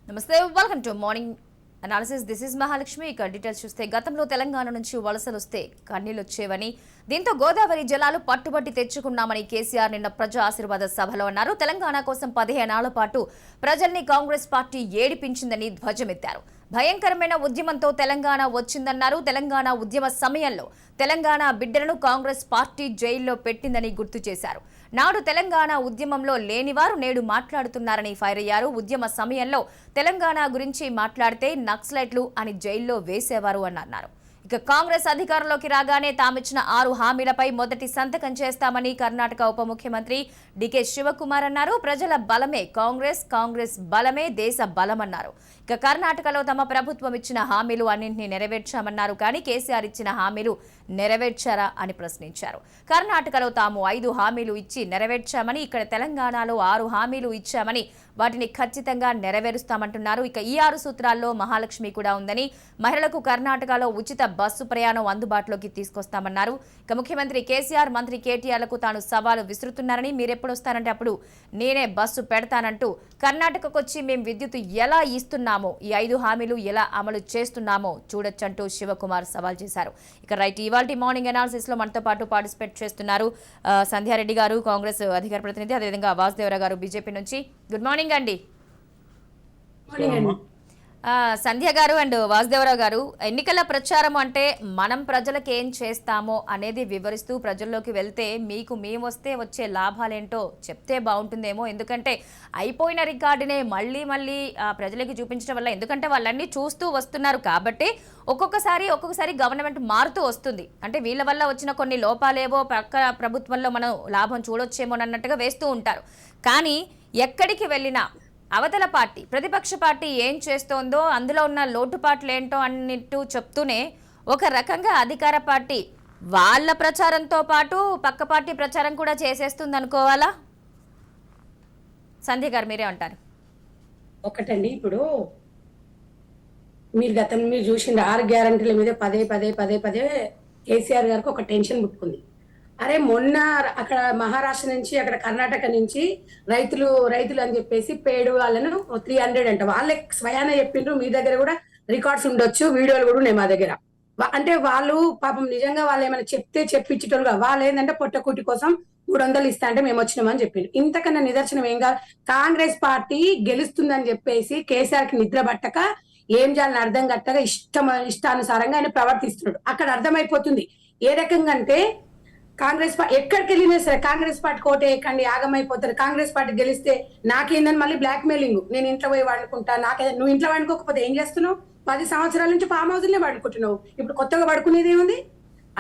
నమస్తే, welcome to morning analysis. This is Mahalakshmi. ఇక details చూస్తే గతంలో తెలంగాణ నుంచి వలసలు వస్తే కన్నీళ్లు వచ్చేవని, దీంతో గోదావరి జలాలు పట్టుబట్టి తెచ్చుకున్నామని కేసీఆర్ నిన్న ప్రజా ఆశీర్వాద సభలో అన్నారు. తెలంగాణ కోసం 15 ఏళ్ల పాటు ప్రజల్ని కాంగ్రెస్ పార్టీ ఏడిపించిందని ధ్వజమెత్తారు. భయంకరమైన ఉద్యమంతో తెలంగాణ వచ్చిందన్నారు. తెలంగాణ ఉద్యమ సమయంలో తెలంగాణ బిడ్డలను కాంగ్రెస్ పార్టీ జైల్లో పెట్టిందని గుర్తు చేశారు. నాడు తెలంగాణ ఉద్యమంలో లేనివారు నేడు మాట్లాడుతున్నారని ఫైర్ అయ్యారు. ఉద్యమ సమయంలో తెలంగాణ గురించి మాట్లాడితే నక్సలైట్లు అని జైల్లో వేసేవారు అని అన్నారు. ఇక కాంగ్రెస్ అధికారంలోకి రాగానే తామిచ్చిన 6 హామీలపై మొదటి సంతకం చేస్తామని కర్ణాటక ఉప ముఖ్యమంత్రి డికే శివకుమార్ అన్నారు. ప్రజల బలమే కాంగ్రెస్, కాంగ్రెస్ బలమే దేశ బలమన్నారు. ఇక కర్ణాటకలో తమ ప్రభుత్వం ఇచ్చిన హామీలు అన్నింటినీ నెరవేర్చామన్నారు. కానీ కేసీఆర్ ఇచ్చిన హామీలు నెరవేర్చారా అని ప్రశ్నించారు. కర్ణాటకలో తాము 5 హామీలు ఇచ్చి నెరవేర్చామని, ఇక్కడ తెలంగాణలో 6 హామీలు ఇచ్చామని, వాటిని ఖచ్చితంగా నెరవేరుస్తామంటున్నారు. ఇక ఈ 6 సూత్రాల్లో మహాలక్ష్మి కూడా ఉందని, మహిళలకు కర్ణాటకలో ఉచిత బస్సు ప్రయాణం అందుబాటులోకి తీసుకొస్తామన్నారు. ఇక ముఖ్యమంత్రి కేసీఆర్, మంత్రి కేటీఆర్లకు తాను సవాలు విసురుతున్నారని, మీరెప్పుడు వస్తారంటే అప్పుడు నేనే బస్సు పెడతానంటూ కర్ణాటకకు వచ్చి మేము విద్యుత్ ఎలా ఇస్తున్నామో, ఈ 5 హామీలు ఎలా అమలు చేస్తున్నామో చూడొచ్చంటూ శివకుమార్ సవాల్ చేశారు. ఇక రైట్, ఇవాళ మార్నింగ్ అనాలిసిస్ లో మనతో పాటు పార్టిసిపేట్ చేస్తున్నారు సంధ్యారెడ్డి గారు, కాంగ్రెస్ అధికార ప్రతినిధి, అదేవిధంగా వాసుదేవరావు గారు బీజేపీ నుంచి. గుడ్ మార్నింగ్ అండి. సంధ్య గారు అండ్ వాసుదేవరావు గారు, ఎన్నికల ప్రచారం అంటే మనం ప్రజలకు ఏం చేస్తామో అనేది వివరిస్తూ ప్రజల్లోకి వెళ్తే మీకు మేము వస్తే వచ్చే లాభాలేంటో చెప్తే బాగుంటుందేమో. ఎందుకంటే అయిపోయిన రికార్డునే మళ్ళీ మళ్ళీ ప్రజలకి చూపించడం వల్ల, ఎందుకంటే వాళ్ళన్నీ చూస్తూ వస్తున్నారు కాబట్టి ఒక్కొక్కసారి గవర్నమెంట్ మారుతూ వస్తుంది. అంటే వీళ్ళ వల్ల వచ్చిన కొన్ని లోపాలేవో పక్క ప్రభుత్వంలో మనం లాభం చూడొచ్చేమో అన్నట్టుగా వేస్తూ ఉంటారు. కానీ ఎక్కడికి వెళ్ళినా అవతల పార్టీ, ప్రతిపక్ష పార్టీ ఏం చేస్తోందో, అందులో ఉన్న లోటుపాట్లు ఏంటో అన్నిట్టు చెప్తూనే ఒక రకంగా అధికార పార్టీ వాళ్ళ ప్రచారంతో పాటు పక్క పార్టీ ప్రచారం కూడా చేసేస్తుంది అనుకోవాలా? సంధ్య గారు మీరే అంటారు. ఒకటండి, ఇప్పుడు మీరు గతంలో మీరు చూసిన 6 గ్యారంటీల మీద పదే కేసీఆర్ గారికి ఒక టెన్షన్ పుట్టుకుంది. అరే మొన్న అక్కడ మహారాష్ట్ర నుంచి, అక్కడ కర్ణాటక నుంచి రైతులు అని చెప్పేసి పేడు వాళ్ళను 300 అంట, వాళ్ళే స్వయాన చెప్పిండ్రు. మీ దగ్గర కూడా రికార్డ్స్ ఉండొచ్చు, వీడియోలు కూడా ఉన్నాయి మా దగ్గర. అంటే వాళ్ళు పాపం నిజంగా వాళ్ళు ఏమైనా చెప్తే చెప్పించేటోళ్ళు, వాళ్ళు ఏంటంటే పొట్టకూటి కోసం 300 ఇస్తా అంటే మేము వచ్చినామని చెప్పిండు. ఇంతకన్నా నిదర్శనం ఏం కాదు. కాంగ్రెస్ పార్టీ గెలుస్తుందని చెప్పేసి కేసీఆర్ కి నిద్ర పట్టక, ఏం చేయాలని అర్థం కట్టక ఇష్టానుసారంగా ఆయన ప్రవర్తిస్తున్నాడు. అక్కడ అర్థమైపోతుంది ఏ రకంగా అంటే, కాంగ్రెస్ పార్టీ ఎక్కడికి వెళ్ళినా సరే కాంగ్రెస్ పార్టీ కోట ఎక్కండి ఆగమైపోతారు. కాంగ్రెస్ పార్టీ గెలిస్తే నాకేందని మళ్ళీ బ్లాక్ మెయిలింగ్, నేను ఇంట్లో పోయి వాడుకుంటా, నువ్వు ఇంట్లో వాడుకోకపోతే ఏం చేస్తున్నావు? 10 సంవత్సరాల నుంచి ఫామ్ హౌస్లే వాడుకుంటున్నావు, ఇప్పుడు కొత్తగా పడుకునేది ఏముంది?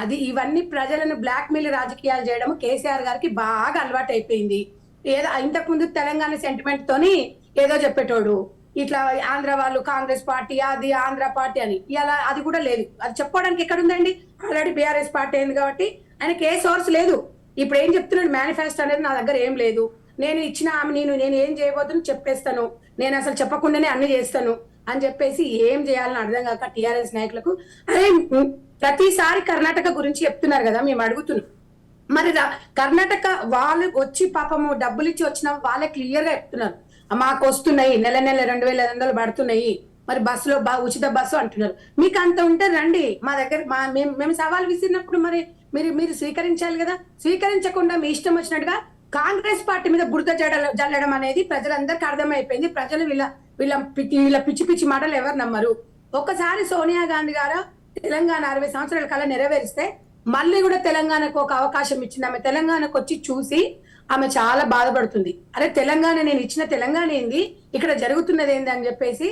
అది ఇవన్నీ ప్రజలను బ్లాక్ మెయిల్ రాజకీయాలు చేయడం కేసీఆర్ గారికి బాగా అలవాటు అయిపోయింది. ఏదో ఇంతకు ముందు తెలంగాణ సెంటిమెంట్ తోని ఏదో చెప్పేటోడు, ఇట్లా ఆంధ్ర వాళ్ళు కాంగ్రెస్ పార్టీ, అది ఆంధ్ర పార్టీ అని. ఇలా అది కూడా లేదు, అది చెప్పుకోవడానికి ఎక్కడుందండి? ఆల్రెడీ బీఆర్ఎస్ పార్టీ అయింది కాబట్టి ఆయనకి ఏ సోర్స్ లేదు. ఇప్పుడు ఏం చెప్తున్నాడు, మేనిఫెస్టో అనేది నా దగ్గర ఏం లేదు, నేను ఇచ్చిన నేను ఏం చేయబోతున్నా చెప్పేస్తాను, నేను అసలు చెప్పకుండానే అన్ని చేస్తాను అని చెప్పేసి ఏం చేయాలని అర్థం కాక టీఆర్ఎస్ నాయకులకు, అదే ప్రతిసారి కర్ణాటక గురించి చెప్తున్నారు కదా, మేము అడుగుతున్నాం. మరి కర్ణాటక వాళ్ళు వచ్చి పాపము డబ్బులు ఇచ్చి వచ్చిన వాళ్ళే క్లియర్ గా చెప్తున్నారు, మాకు వస్తున్నాయి నెల 2,500 పడుతున్నాయి, మరి బస్సులో ఉచిత బస్సు అంటున్నారు. మీకు అంత ఉంటే రండి మా దగ్గర, మేము సవాల్ విసిరినప్పుడు మరి మీరు స్వీకరించాలి కదా. స్వీకరించకుండా మీ ఇష్టం వచ్చినట్టుగా కాంగ్రెస్ పార్టీ మీద బురద జల్లడం అనేది ప్రజలందరికీ అర్థమైపోయింది. ప్రజలు వీళ్ళ పిచ్చి మాటలు ఎవరు నమ్మరు. ఒక్కసారి సోనియా గాంధీ గారు తెలంగాణ 60 సంవత్సరాల కల్లా నెరవేరిస్తే మళ్ళీ కూడా తెలంగాణకు ఒక అవకాశం ఇచ్చింది. ఆమె తెలంగాణకు వచ్చి చూసి ఆమె చాలా బాధపడుతుంది. అరే తెలంగాణ, నేను ఇచ్చిన తెలంగాణ ఏంది, ఇక్కడ జరుగుతున్నది ఏంది అని చెప్పేసి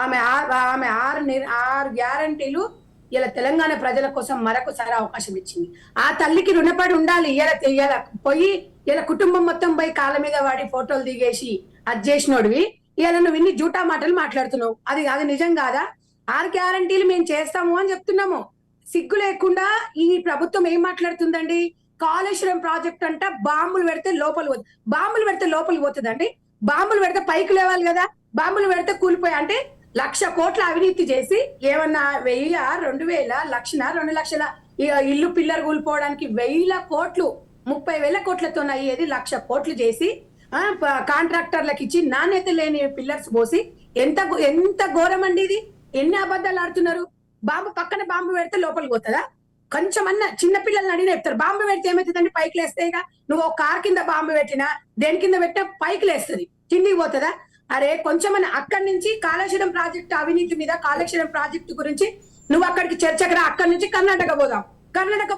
ఆమె 6 గ్యారంటీలు ఇలా తెలంగాణ ప్రజల కోసం మరొకసారి అవకాశం ఇచ్చింది. ఆ తల్లికి రుణపడి ఉండాలి. ఇలా పోయి ఇలా కుటుంబం మొత్తం పోయి కాళ్ళ మీద వాడి ఫోటోలు దిగేసి అది చేసినోడివి ఇలా నువ్వు ఇన్ని జూటా మాటలు మాట్లాడుతున్నావు. అది నిజం కాదా? 6 గ్యారంటీలు మేము చేస్తాము అని చెప్తున్నాము. సిగ్గు లేకుండా ఈ ప్రభుత్వం ఏం మాట్లాడుతుందండి? కాళేశ్వరం ప్రాజెక్ట్ అంట బాంబులు పెడితే లోపలికి పోతుందండి. బాంబులు పెడితే పైకి లేవాలి కదా, బాంబులు పెడితే కూలిపోయి. అంటే 1,00,000 కోట్ల అవినీతి చేసి ఏమన్నా 1,000, 2,000, 1,00,000, 2 లక్షల ఇల్లు పిల్లర్ కూలిపోవడానికి 1,000 కోట్లు, 30,000 కోట్లతో అయ్యేది 1,00,000 కోట్లు చేసి కాంట్రాక్టర్లకు ఇచ్చి నాణ్యత లేని పిల్లర్స్ పోసి ఎంత ఎంత ఘోరం అండి ఇది. ఎన్ని అబద్ధాలు ఆడుతున్నారు. బాంబు పక్కన బాంబు పెడితే లోపలికి పోతుందా? కొంచెమన్నా చిన్న పిల్లల్ని అడిగిన చెప్తారు. బాంబు పెడితే ఏమవుతుందండి? పైకి లేస్తాయి. నువ్వు ఒక కార్ కింద బాంబు పెట్టినా దేని కింద పెట్టినా పైకి లేస్తుంది, కిందికి పోతుందా? అరే కొంచెమన్నా అక్కడి నుంచి కాళేశ్వరం ప్రాజెక్టు అవినీతి మీద, కాళేశ్వరం ప్రాజెక్టు గురించి నువ్వు అక్కడికి చర్చకు రా. అక్కడి నుంచి కర్ణాటక పోదాం. కర్ణాటక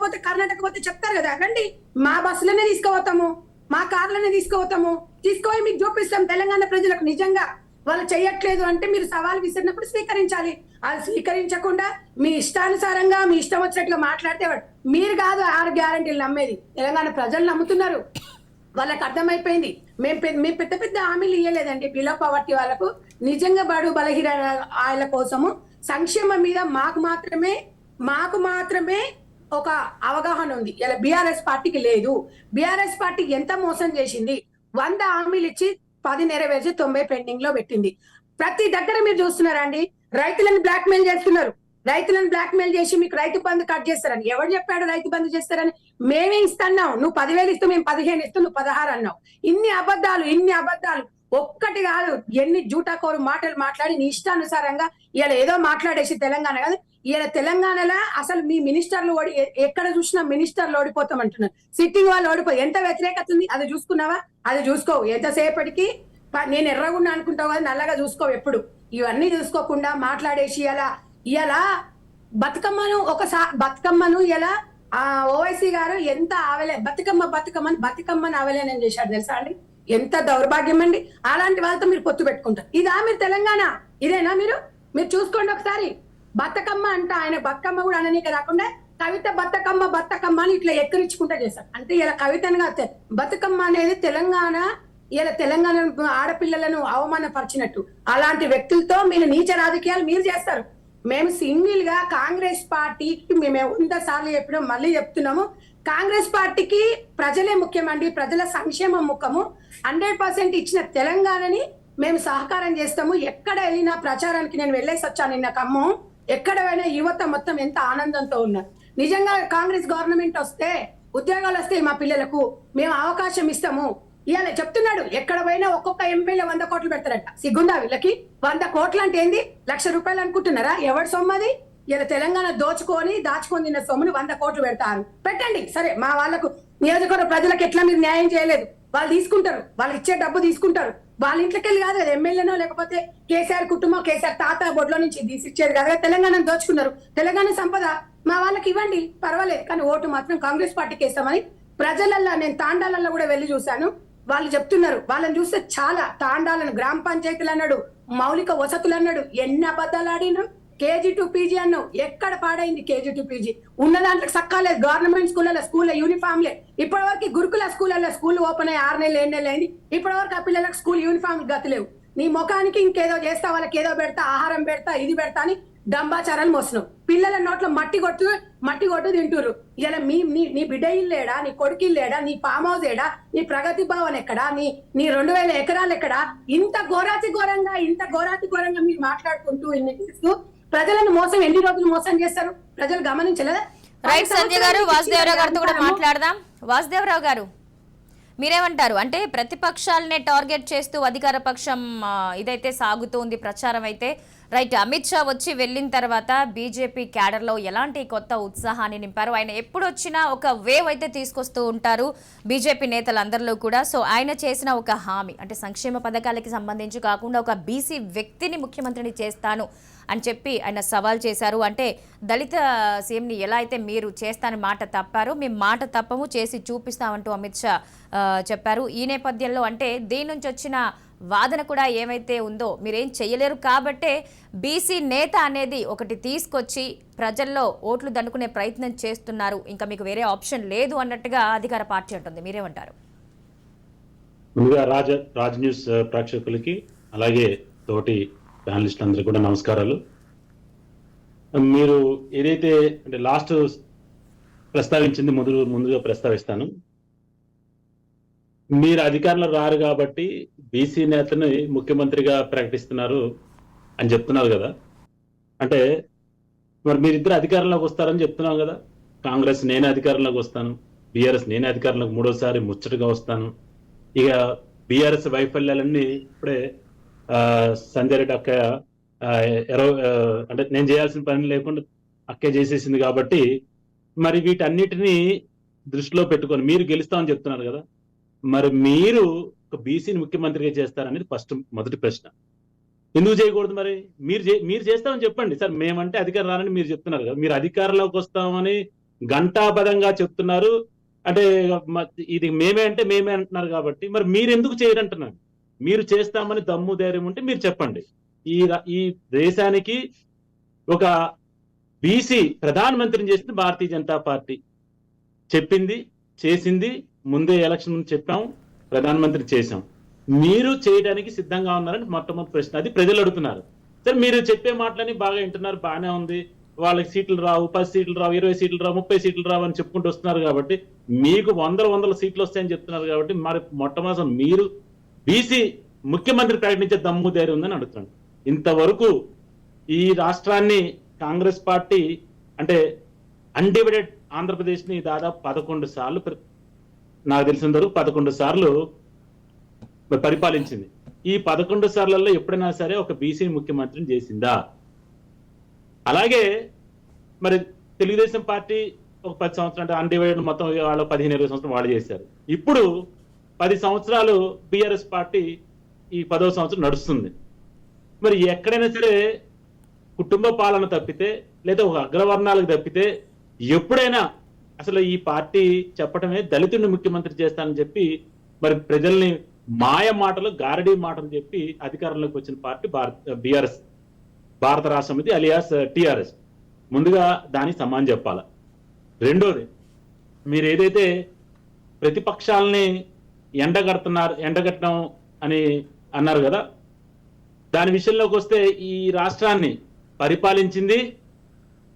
పోతే చెప్తారు కదా, రండి మా బస్సులోనే తీసుకుపోతాము, మా కార్లనే తీసుకుపోతాము, తీసుకుపోయి మీకు చూపిస్తాం. తెలంగాణ ప్రజలకు నిజంగా వాళ్ళు చెయ్యట్లేదు అంటే మీరు సవాల్ విసిరినప్పుడు స్వీకరించాలి. అది స్వీకరించకుండా మీ ఇష్టానుసారంగా మీ ఇష్టం వచ్చినట్టుగా మాట్లాడితే మీరు కాదు 6 గ్యారెంటీలు నమ్మేది, తెలంగాణ ప్రజలు నమ్ముతున్నారు. వాళ్ళకి అర్థమైపోయింది. మేము పెద్ద పెద్ద హామీలు ఇవ్వలేదండి బిలో పవర్టీ వాళ్ళకు. నిజంగా బడు బలహీన ఆయల కోసము సంక్షేమం మీద మాకు మాత్రమే ఒక అవగాహన ఉంది. ఇలా బీఆర్ఎస్ పార్టీకి లేదు. బీఆర్ఎస్ పార్టీ ఎంత మోసం చేసింది. 100 హామీలు ఇచ్చి 10 నెరవేర్చి 90 పెండింగ్ లో పెట్టింది. ప్రతి దగ్గర మీరు చూస్తున్నారండి, రైతులను బ్లాక్ మెయిల్ చేస్తున్నారు. రైతులను బ్లాక్ మెయిల్ చేసి మీకు రైతు బంధు కట్ చేస్తారని. ఎవరు చెప్పాడు రైతు బంధు చేస్తారని? మేమే ఇస్తున్నావు. నువ్వు 10,000 ఇస్తూ మేము 15 ఇస్తూ నువ్వు 16 అన్నావు. ఇన్ని అబద్ధాలు ఒక్కటి కాదు. ఎన్ని జూటాకోరు మాటలు మాట్లాడి నీ ఇష్టానుసారంగా ఇలా ఏదో మాట్లాడేసి తెలంగాణ కాదు. ఇలా తెలంగాణలో అసలు మీ మినిస్టర్లు ఎక్కడ చూసినా మినిస్టర్లు ఓడిపోతామంటున్నారు. సిట్టింగ్ వాళ్ళు ఓడిపోయి ఎంత వ్యతిరేకత ఉంది. అది చూసుకున్నావా? అది చూసుకోవు. ఎంతసేపటికి నేను ఎర్రగుండా అనుకుంటావు కదా, నల్లగా చూసుకోవు ఎప్పుడు. ఇవన్నీ చూసుకోకుండా మాట్లాడేసి ఇలా బతుకమ్మను ఇలా ఓవైసీ గారు ఎంత బతుకమ్మని ఆవలేనని చేశాడు తెలుసా అండి? ఎంత దౌర్భాగ్యం అండి. అలాంటి వాళ్ళతో మీరు పొత్తు పెట్టుకుంటారు. ఇదా మీరు తెలంగాణ? ఇదేనా మీరు చూసుకోండి ఒకసారి. బతుకమ్మ అంట, ఆయన బతుకమ్మ కూడా అననీక రాకుండా కవిత బతుకమ్మ అని ఇట్లా ఎక్కరించుకుంటా చేశారు. అంటే ఇలా కవితను కాదు, బతుకమ్మ అనేది తెలంగాణ ఆడపిల్లలను అవమానపరిచినట్టు. అలాంటి వ్యక్తులతో మీరు నీచ రాజకీయాలు మీరు చేస్తారు. మేము సింగిల్ గా కాంగ్రెస్ పార్టీకి మేము 100 సార్లు చెప్పినాం, మళ్ళీ చెప్తున్నాము. కాంగ్రెస్ పార్టీకి ప్రజలే ముఖ్యమండి, ప్రజల సంక్షేమం ముఖ్యము. 100% ఇచ్చిన తెలంగాణని మేము సహకారం చేస్తాము. ఎక్కడ వెళ్ళినా ప్రచారానికి నేను వెళ్ళేసి వచ్చాను నిన్న ఖమ్మం. ఎక్కడ పోయినా యువత మొత్తం ఎంత ఆనందంతో ఉన్నారు. నిజంగా కాంగ్రెస్ గవర్నమెంట్ వస్తే ఉద్యోగాలు వస్తాయి మా పిల్లలకు, మేము అవకాశం ఇస్తాము. ఇవాళ చెప్తున్నాడు, ఎక్కడ పోయినా ఒక్కొక్క ఎంపీలో 100 కోట్లు పెడతారట. సిగ్గుందా వీళ్ళకి? 100 కోట్లు అంటే ఏంది? 1,00,000 రూపాయలు అనుకుంటున్నారా? ఎవరి సొమ్మది? ఇలా తెలంగాణ దాచుకొని తిన్న సొమ్మును 100 కోట్లు పెడతారు. పెట్టండి, సరే. మా వాళ్ళకు నియోజకవర్గ ప్రజలకు ఎట్లా మీరు న్యాయం చేయలేదు. వాళ్ళు తీసుకుంటారు, వాళ్ళు ఇచ్చే డబ్బు తీసుకుంటారు. వాళ్ళ ఇంట్లోకి వెళ్ళి కాదు కదా ఎమ్మెల్యేనో లేకపోతే కేసీఆర్ కుటుంబం, కేసీఆర్ తాత బొడ్లో నుంచి తీసిచ్చేది కదా. తెలంగాణను దోచుకున్నారు. తెలంగాణ సంపద మా వాళ్ళకి ఇవ్వండి, పర్వాలేదు. కానీ ఓటు మాత్రం కాంగ్రెస్ పార్టీకి వేస్తామని ప్రజలల్లో, నేను తాండాలలో కూడా వెళ్ళి చూశాను, వాళ్ళు చెప్తున్నారు. వాళ్ళని చూస్తే చాలా తాండాలను గ్రామ పంచాయతీలు అన్నాడు, మౌలిక వసతులు అన్నాడు. ఎన్ని అబద్ధాలు ఆడినా. KG to PG అన్నావు, ఎక్కడ పాడైంది KG to PG? ఉన్న దాంట్లో సక్కాలేదు. గవర్నమెంట్ స్కూల్లో యూనిఫామ్లే. ఇప్పటి వరకు గురుకుల స్కూల్ ఓపెన్ అయ్యి 6 నెలలు 7 నెలలు అయింది. ఇప్పటి వరకు ఆ పిల్లలకు స్కూల్ యూనిఫామ్ గతిలేవు. నీ ముఖానికి ఇంకేదో చేస్తా, వాళ్ళకి ఏదో పెడతా, ఆహారం పెడతా, ఇది పెడతా అని డంబాచారాలు మోసినావు. పిల్లల నోట్లో మట్టి కొట్టు తింటురు. ఇలా నీ బిడ్డ ఇల్లేడా, నీ కొడుకు ఇల్లేడా, నీ ఫామ్ హౌస్ ఏడా, నీ ప్రగతి భవన్ ఎక్కడా, నీ 2,000 ఎకరాలు ఎక్కడా? ఇంత ఘోరాతి ఘోరంగా మీరు మాట్లాడుకుంటూ ఇన్ని తీస్తూ ప్రజలను ఎన్ని రోజులు మోసం చేస్తారు? ప్రజలు గమనించలేదా? రైట్ సంజయ్ గారు, వాసుదేవరావు గారితో కూడా మాట్లాడదాం. వాసుదేవరావు గారు, మీరేమంటారు? అంటే ప్రతిపక్షాలనే టార్గెట్ చేస్తూ అధికార పక్షం ఇదైతే సాగుతోంది ప్రచారం అయితే. రైట్, అమిత్ షా వచ్చి వెళ్ళిన తర్వాత బీజేపీ క్యాడర్లో ఎలాంటి కొత్త ఉత్సాహాన్ని నింపారు? ఆయన ఎప్పుడు వచ్చినా ఒక వేవ్ అయితే తీసుకొస్తూ ఉంటారు బీజేపీ నేతలందరిలో కూడా. సో ఆయన చేసిన ఒక హామీ అంటే సంక్షేమ పథకాలకి సంబంధించి కాకుండా ఒక బీసీ వ్యక్తిని ముఖ్యమంత్రిని చేస్తాను అని చెప్పి ఆయన సవాల్ చేశారు. అంటే దళిత సీఎంని ఎలా అయితే మీరు చేస్తానని మాట తప్పారు, మేము మాట తప్పము, చేసి చూపిస్తామంటూ అమిత్ షా చెప్పారు. ఈ నేపథ్యంలో అంటే దీని నుంచి వచ్చిన వాదన కూడా ఏమైతే ఉందో, మీరేం చేయలేరు కాబట్టే బీసీ నేత అనేది ఒకటి తీసుకొచ్చి ప్రజల్లో ఓట్లు దండుకునే ప్రయత్నం చేస్తున్నారు, ఇంకా మీకు వేరే ఆప్షన్ లేదు అన్నట్టుగా అధికార పార్టీ అంటుంది. మీరేమంటారు? ముందుగా రాజ్ న్యూస్ ప్రేక్షకులకి అలాగే తోటి ప్యానలిస్టులందరికీ కూడా నమస్కారాలు. మీరు ఏదైతే అంటే లాస్ట్ ప్రస్తావించింది ముందుగా ప్రస్తావిస్తాను. మీరు అధికారంలో రారు కాబట్టి బీసీ నేతని ముఖ్యమంత్రిగా ప్రకటిస్తున్నారు అని చెప్తున్నారు కదా. అంటే మరి మీరిద్దరు అధికారంలోకి వస్తారని చెప్తున్నాం కదా. కాంగ్రెస్ నేనే అధికారంలోకి వస్తాను, బీఆర్ఎస్ నేనే అధికారంలోకి 3వ సారి ముచ్చటగా వస్తాను. ఇక బీఆర్ఎస్ వైఫల్యాలన్నీ ఇప్పుడే సంజయ్ రెడ్డి అక్క అంటే నేను చేయాల్సిన పని లేకుండా అక్కే చేసేసింది కాబట్టి మరి వీటన్నిటినీ దృష్టిలో పెట్టుకొని మీరు గెలుస్తామని చెప్తున్నారు కదా, మరి మీరు ఒక బీసీని ముఖ్యమంత్రిగా చేస్తారనేది మొదటి ప్రశ్న. ఎందుకు చేయకూడదు? మరి మీరు చేస్తామని చెప్పండి సార్. మేమంటే అధికారం రానని మీరు చెప్తున్నారు కదా, మీరు అధికారంలోకి వస్తామని ఘంటాపదంగా చెప్తున్నారు. అంటే ఇది మేమే అంటే మేమే అంటున్నారు కాబట్టి మరి మీరు ఎందుకు చేయరంటున్నారు? మీరు చేస్తామని దమ్ము ధైర్యం ఉంటే మీరు చెప్పండి. ఈ దేశానికి ఒక బీసీ ప్రధానమంత్రిని చేసింది భారతీయ జనతా పార్టీ. చెప్పింది చేసింది, ముందే ఎలక్షన్ ముందు చెప్పాం, ప్రధానమంత్రి చేశాం. మీరు చేయడానికి సిద్ధంగా ఉన్నారని మొట్టమొదటి ప్రశ్న. అది ప్రజలు అడుగుతున్నారు. సరే, మీరు చెప్పే మాటలని బాగా వింటున్నారు, బాగానే ఉంది. వాళ్ళకి సీట్లు రావు, 10 సీట్లు రావు, 20 సీట్లు రావు, 30 సీట్లు రావు అని చెప్పుకుంటూ వస్తున్నారు కాబట్టి, మీకు వందల సీట్లు వస్తాయని చెప్తున్నారు కాబట్టి, మరి మొట్టమొదటి మీరు బీసీ ముఖ్యమంత్రి ప్రకటించే దమ్ము ధైర్యం ఉందని అడుగుతున్నాను. ఇంతవరకు ఈ రాష్ట్రాన్ని కాంగ్రెస్ పార్టీ అంటే అన్డివైడెడ్ ఆంధ్రప్రదేశ్ ని దాదాపు 11 సార్లు, నాకు తెలిసినంత వరకు 11 సార్లు పరిపాలించింది. ఈ 11 సార్లలో ఎప్పుడైనా సరే ఒక బీసీ ముఖ్యమంత్రిని చేసిందా? అలాగే మరి తెలుగుదేశం పార్టీ ఒక 10 సంవత్సరాలు అంటే అన్డివైడెడ్ మొత్తం వాళ్ళు 15-20 సంవత్సరాలు వాళ్ళు చేశారు. ఇప్పుడు 10 సంవత్సరాలు బీఆర్ఎస్ పార్టీ ఈ 10వ సంవత్సరం నడుస్తుంది. మరి ఎక్కడైనా సరే కుటుంబ పాలన తప్పితే లేదా ఒక అగ్రవర్ణాలకు తప్పితే ఎప్పుడైనా అసలు ఈ పార్టీ చెప్పటమే దళితుడిని ముఖ్యమంత్రి చేస్తానని చెప్పి మరి ప్రజల్ని మాయ మాటలు, గారడీ మాటలు చెప్పి అధికారంలోకి వచ్చిన పార్టీ బీఆర్ఎస్, భారత రాష్ట్ర సమితి అలియాస్ టిఆర్ఎస్. ముందుగా దానికి సమానం చెప్పాల. రెండోది, మీరు ఏదైతే ప్రతిపక్షాలని ఎండగట్టడం అని అన్నారు కదా, దాని విషయంలోకి వస్తే ఈ రాష్ట్రాన్ని పరిపాలించింది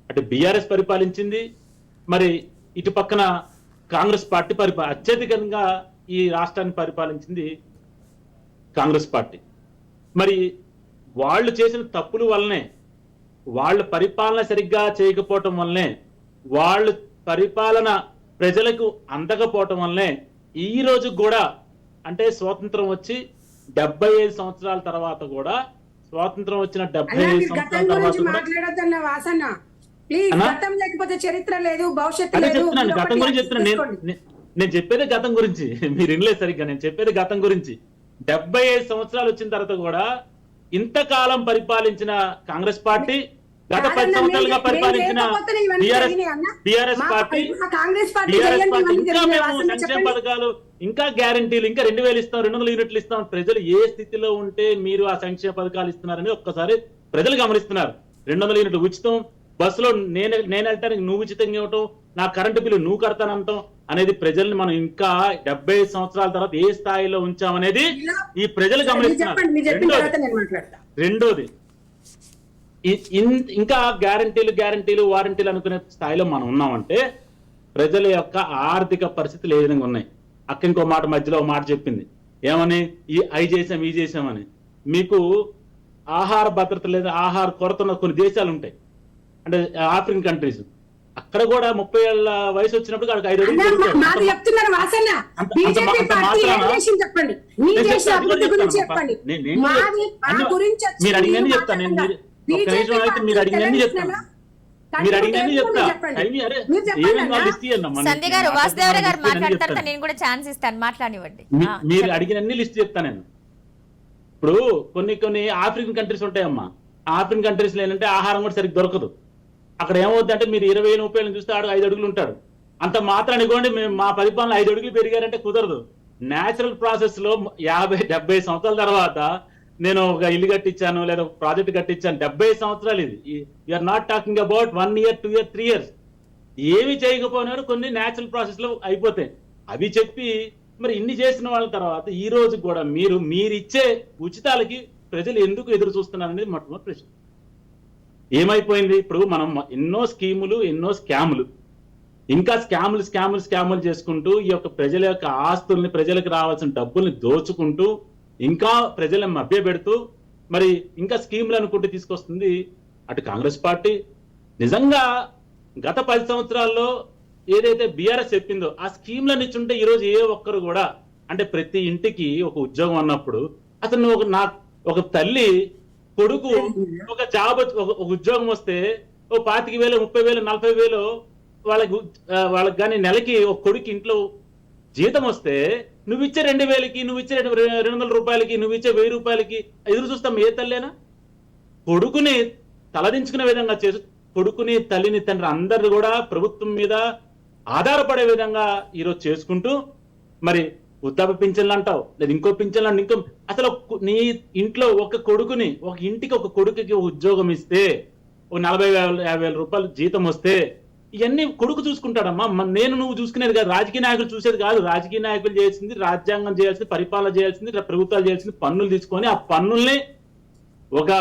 అంటే బీఆర్ఎస్ పరిపాలించింది, మరి ఇటు పక్కన కాంగ్రెస్ పార్టీ అత్యధికంగా ఈ రాష్ట్రాన్ని పరిపాలించింది కాంగ్రెస్ పార్టీ. మరి వాళ్ళు చేసిన తప్పుల వల్లనే, వాళ్ళ పరిపాలన సరిగ్గా చేయకపోవటం వల్లనే, వాళ్ళు పరిపాలన ప్రజలకు అందకపోవటం వల్లనే ఈ రోజు కూడా అంటే స్వాతంత్రం వచ్చి 75 సంవత్సరాల తర్వాత కూడా, స్వాతంత్రం వచ్చిన 75 సంవత్సరాల తర్వాత కూడా గతం లేకపోతే చరిత్ర లేదు, భవిష్యత్తు లేదు. చెప్తున్నాను, గతం గురించి చెప్తున్నాను. నేను చెప్పేది గతం గురించి, మీరు వినలేదు సరిగ్గా. నేను చెప్పేది గతం గురించి. 75 సంవత్సరాలు వచ్చిన తర్వాత కూడా ఇంతకాలం పరిపాలించిన కాంగ్రెస్ పార్టీ, గత 10 సంవత్సరాలుగా పరిపాలించిన బీఆర్ఎస్ పార్టీ ఇంకా మేము సంక్షేమ పథకాలు, ఇంకా గ్యారంటీలు, ఇంకా 2000 ఇస్తాం, 200 యూనిట్లు ఇస్తాం. ప్రజలు ఏ స్థితిలో ఉంటే మీరు ఆ సంక్షేమ పథకాలు ఇస్తున్నారని ఒక్కసారి ప్రజలు గమనిస్తున్నారు. 200 యూనిట్లు ఉచితం, బస్సులో నేను వెళ్ళటానికి నువ్వు ఉచితంగా ఇవ్వటం, నా కరెంటు బిల్లు నువ్వు కడతానంటాం అనేది ప్రజల్ని మనం ఇంకా 75 సంవత్సరాల తర్వాత ఏ స్థాయిలో ఉంచామనేది ఈ ప్రజలు గమనిస్తున్నారు. రెండోది, ఇంకా గ్యారంటీలు వారంటీలు అనుకునే స్థాయిలో మనం ఉన్నామంటే ప్రజల యొక్క ఆర్థిక పరిస్థితులు ఏ విధంగా ఉన్నాయి. అక్క ఇంకో మాట మధ్యలో మాట చెప్పింది, ఏమని అవి చేసాం ఈ చేసామని. మీకు ఆహార భద్రత లేదా ఆహార కొరత ఉన్న కొన్ని దేశాలు ఉంటాయి, అంటే ఆఫ్రికన్ కంట్రీస్. అక్కడ కూడా 30 ఏళ్ల వయసు వచ్చినప్పుడు 5 అడుగులు మీరు అడిగినన్ని చెప్తాను. మీరు అడిగినన్ని చెప్తాను. మీరు అడిగినన్ని చెప్తా. సంధ్య గారు, వాసుదేవరావు గారు మాట్లాడతారు, నేను కూడా ఛాన్స్ ఇస్తాను, మాట్లాడివ్వండి. మీరు అడిగినన్ని లిస్ట్ చెప్తా నేను. ఇప్పుడు కొన్ని ఆఫ్రికన్ కంట్రీస్ ఉంటాయమ్మా. ఆఫ్రికన్ కంట్రీస్ లో ఏంటంటే ఆహారం కూడా సరిగ్గా దొరకదు. అక్కడ ఏమవుతుందంటే మీరు 20-30 ఏళ్ళు చూస్తే 5 అడుగులు ఉంటాడు. అంత మాత్రాన్ని ఇవ్వండి మేము మా పరిపాలన 5 అడుగులు పెరిగారంటే కుదరదు. న్యాచురల్ ప్రాసెస్ లో 50-70 సంవత్సరాల తర్వాత నేను ఒక ఇల్లు కట్టించాను లేదా ఒక ప్రాజెక్ట్ కట్టించాను. 70 సంవత్సరాలు ఇది. You are not talking about 1 year, 2 years, 3 years. ఏమి చేయకపోయినారు కొన్ని న్యాచురల్ ప్రాసెస్ లో అయిపోతాయి. అవి చెప్పి మరి ఇన్ని చేసిన వాళ్ళ తర్వాత ఈ రోజు కూడా మీరిచ్చే ఉచితాలకి ప్రజలు ఎందుకు ఎదురు చూస్తున్నారు అనేది మొట్టమొదటి ప్రశ్న. ఏమైపోయింది? ఇప్పుడు మనం ఎన్నో స్కీములు, ఎన్నో స్కాములు, ఇంకా స్కాములు చేసుకుంటూ ఈ యొక్క ప్రజల యొక్క ఆస్తుల్ని, ప్రజలకు రావాల్సిన డబ్బుల్ని దోచుకుంటూ, ఇంకా ప్రజలను మభ్యపెడుతూ మరి ఇంకా స్కీములు అనుకుంటూ తీసుకొస్తుంది అటు కాంగ్రెస్ పార్టీ. నిజంగా గత 10 సంవత్సరాల్లో ఏదైతే బీఆర్ఎస్ చెప్పిందో ఆ స్కీమ్లను ఇచ్చుంటే ఈరోజు ఏ ఒక్కరు కూడా, అంటే ప్రతి ఇంటికి ఒక ఉద్యోగం అన్నప్పుడు అసలు నువ్వు ఒక తల్లి కొడుకు ఒక జాబ్ ఒక ఉద్యోగం వస్తే ఓ 25,000 30,000 40,000 వాళ్ళకి కానీ నెలకి ఒక కొడుకు ఇంట్లో జీతం వస్తే నువ్వు ఇచ్చే 2,000కి, నువ్వు ఇచ్చే 200 రూపాయలకి, నువ్వు ఇచ్చే 1000 రూపాయలకి ఎదురు చూస్తాం ఏ తల్లేనా? కొడుకుని తలదించుకునే విధంగా చేసు కొడుకుని తల్లిని తండ్రి అందరు కూడా ప్రభుత్వం మీద ఆధారపడే విధంగా ఈరోజు చేసుకుంటూ మరి వృద్ధాప్య పింఛన్లు అంటావు, లేదా ఇంకో పింఛన్లు అంటే ఇంకో అసలు నీ ఇంట్లో ఒక కొడుకుని ఒక ఇంటికి ఒక కొడుకుకి ఉద్యోగం ఇస్తే ఒక 40,000 రూపాయలు జీతం వస్తే ఇవన్నీ కొడుకు చూసుకుంటాడమ్మా. నేను నువ్వు చూసుకునేది కాదు, రాజకీయ నాయకులు చూసేది కాదు. రాజకీయ నాయకులు చేయాల్సింది, రాజ్యాంగం చేయాల్సింది, పరిపాలన చేయాల్సింది, ప్రభుత్వాలు చేయాల్సింది పన్నులు తీసుకొని ఆ పన్నుల్ని ఒక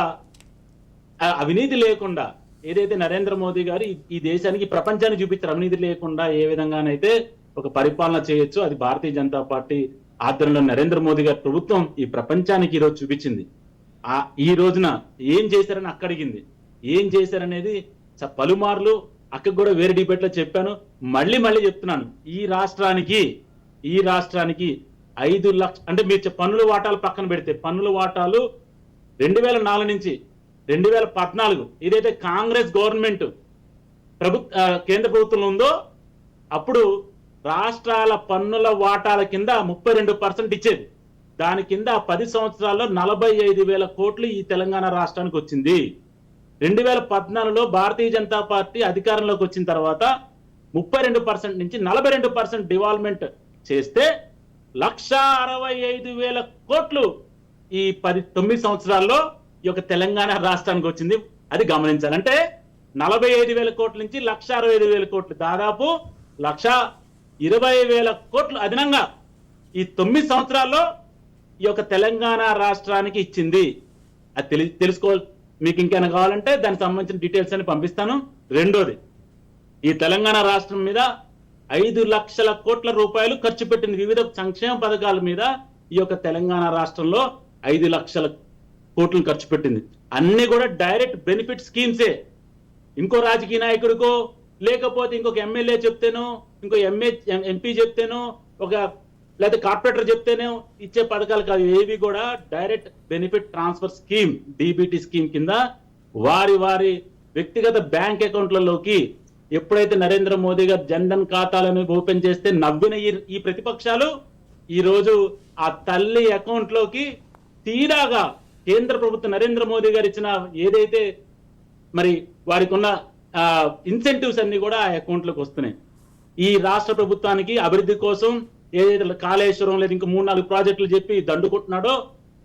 అవినీతి లేకుండా ఏదైతే నరేంద్ర మోదీ గారు ఈ దేశానికి ప్రపంచానికి చూపించారు, అవినీతి లేకుండా ఏ విధంగానైతే ఒక పరిపాలన చేయొచ్చు, అది భారతీయ జనతా పార్టీ ఆధ్వర్యంలో నరేంద్ర మోదీ గారి ప్రభుత్వం ఈ ప్రపంచానికి ఈరోజు చూపించింది. ఈ రోజున ఏం చేశారని అక్కడిగింది, ఏం చేశారనేది పలుమార్లు అక్కడికి కూడా వేరే డిబేట్ లో చెప్పాను, మళ్ళీ చెప్తున్నాను. ఈ రాష్ట్రానికి 5 లక్ష అంటే మీరు పన్నుల వాటాలు పక్కన పెడితే పన్నుల వాటాలు 2004 నుంచి 2014 ఏదైతే కాంగ్రెస్ గవర్నమెంట్ కేంద్ర ప్రభుత్వంలో ఉందో అప్పుడు రాష్ట్రాల పన్నుల వాటాల కింద 32% ఇచ్చేది. దాని కింద 10 సంవత్సరాల్లో 45,000 కోట్లు ఈ తెలంగాణ రాష్ట్రానికి వచ్చింది. 2014లో భారతీయ జనతా పార్టీ అధికారంలోకి వచ్చిన తర్వాత 32% నుంచి 42% డివాల్వ్మెంట్ చేస్తే 1,65,000 కోట్లు ఈ 9 సంవత్సరాల్లో ఈ యొక్క తెలంగాణ రాష్ట్రానికి వచ్చింది. అది గమనించాలంటే 45,000 కోట్ల నుంచి 1,65,000 కోట్లు, దాదాపు 1,20,000 కోట్లు అదనంగా ఈ 9 సంవత్సరాల్లో ఈ యొక్క తెలంగాణ రాష్ట్రానికి ఇచ్చింది. అది తెలుసుకో. మీకు ఇంకేమైనా కావాలంటే దానికి సంబంధించిన డీటెయిల్స్ అని పంపిస్తాను. రెండోది, ఈ తెలంగాణ రాష్ట్రం మీద 5 లక్షల కోట్ల రూపాయలు ఖర్చు పెట్టింది వివిధ సంక్షేమ పథకాల మీద. ఈ యొక్క తెలంగాణ రాష్ట్రంలో 5 లక్షల కోట్లు ఖర్చు పెట్టింది. అన్ని కూడా డైరెక్ట్ బెనిఫిట్ స్కీమ్సే. ఇంకో రాజకీయ నాయకుడికో లేకపోతే ఇంకొక ఎమ్మెల్యే చెప్తేనో, ఇంకో ఎంపీ చెప్తేనో, లేదా కార్పొరేటర్ చెప్తేనే ఇచ్చే పథకాలు కాదు. ఏవి కూడా direct benefit transfer scheme, DBT scheme కింద వారి వ్యక్తిగత బ్యాంక్ అకౌంట్లలోకి ఎప్పుడైతే నరేంద్ర మోదీ గారు జన్ధన్ ఖాతాలను ఓపెన్ చేస్తే నవ్విన ఈ ప్రతిపక్షాలు ఈ రోజు ఆ తల్లి అకౌంట్ లోకి తీరాగా కేంద్ర ప్రభుత్వం నరేంద్ర మోదీ గారు ఇచ్చిన ఏదైతే మరి వారికి ఉన్న ఇన్సెంటివ్స్ అన్ని కూడా ఆ అకౌంట్ లోకి వస్తున్నాయి. ఈ రాష్ట్ర ప్రభుత్వానికి అభివృద్ధి కోసం ఏదైతే కాళేశ్వరం లేదా ఇంకా 3-4 ప్రాజెక్టులు చెప్పి దండుకుంటున్నాడో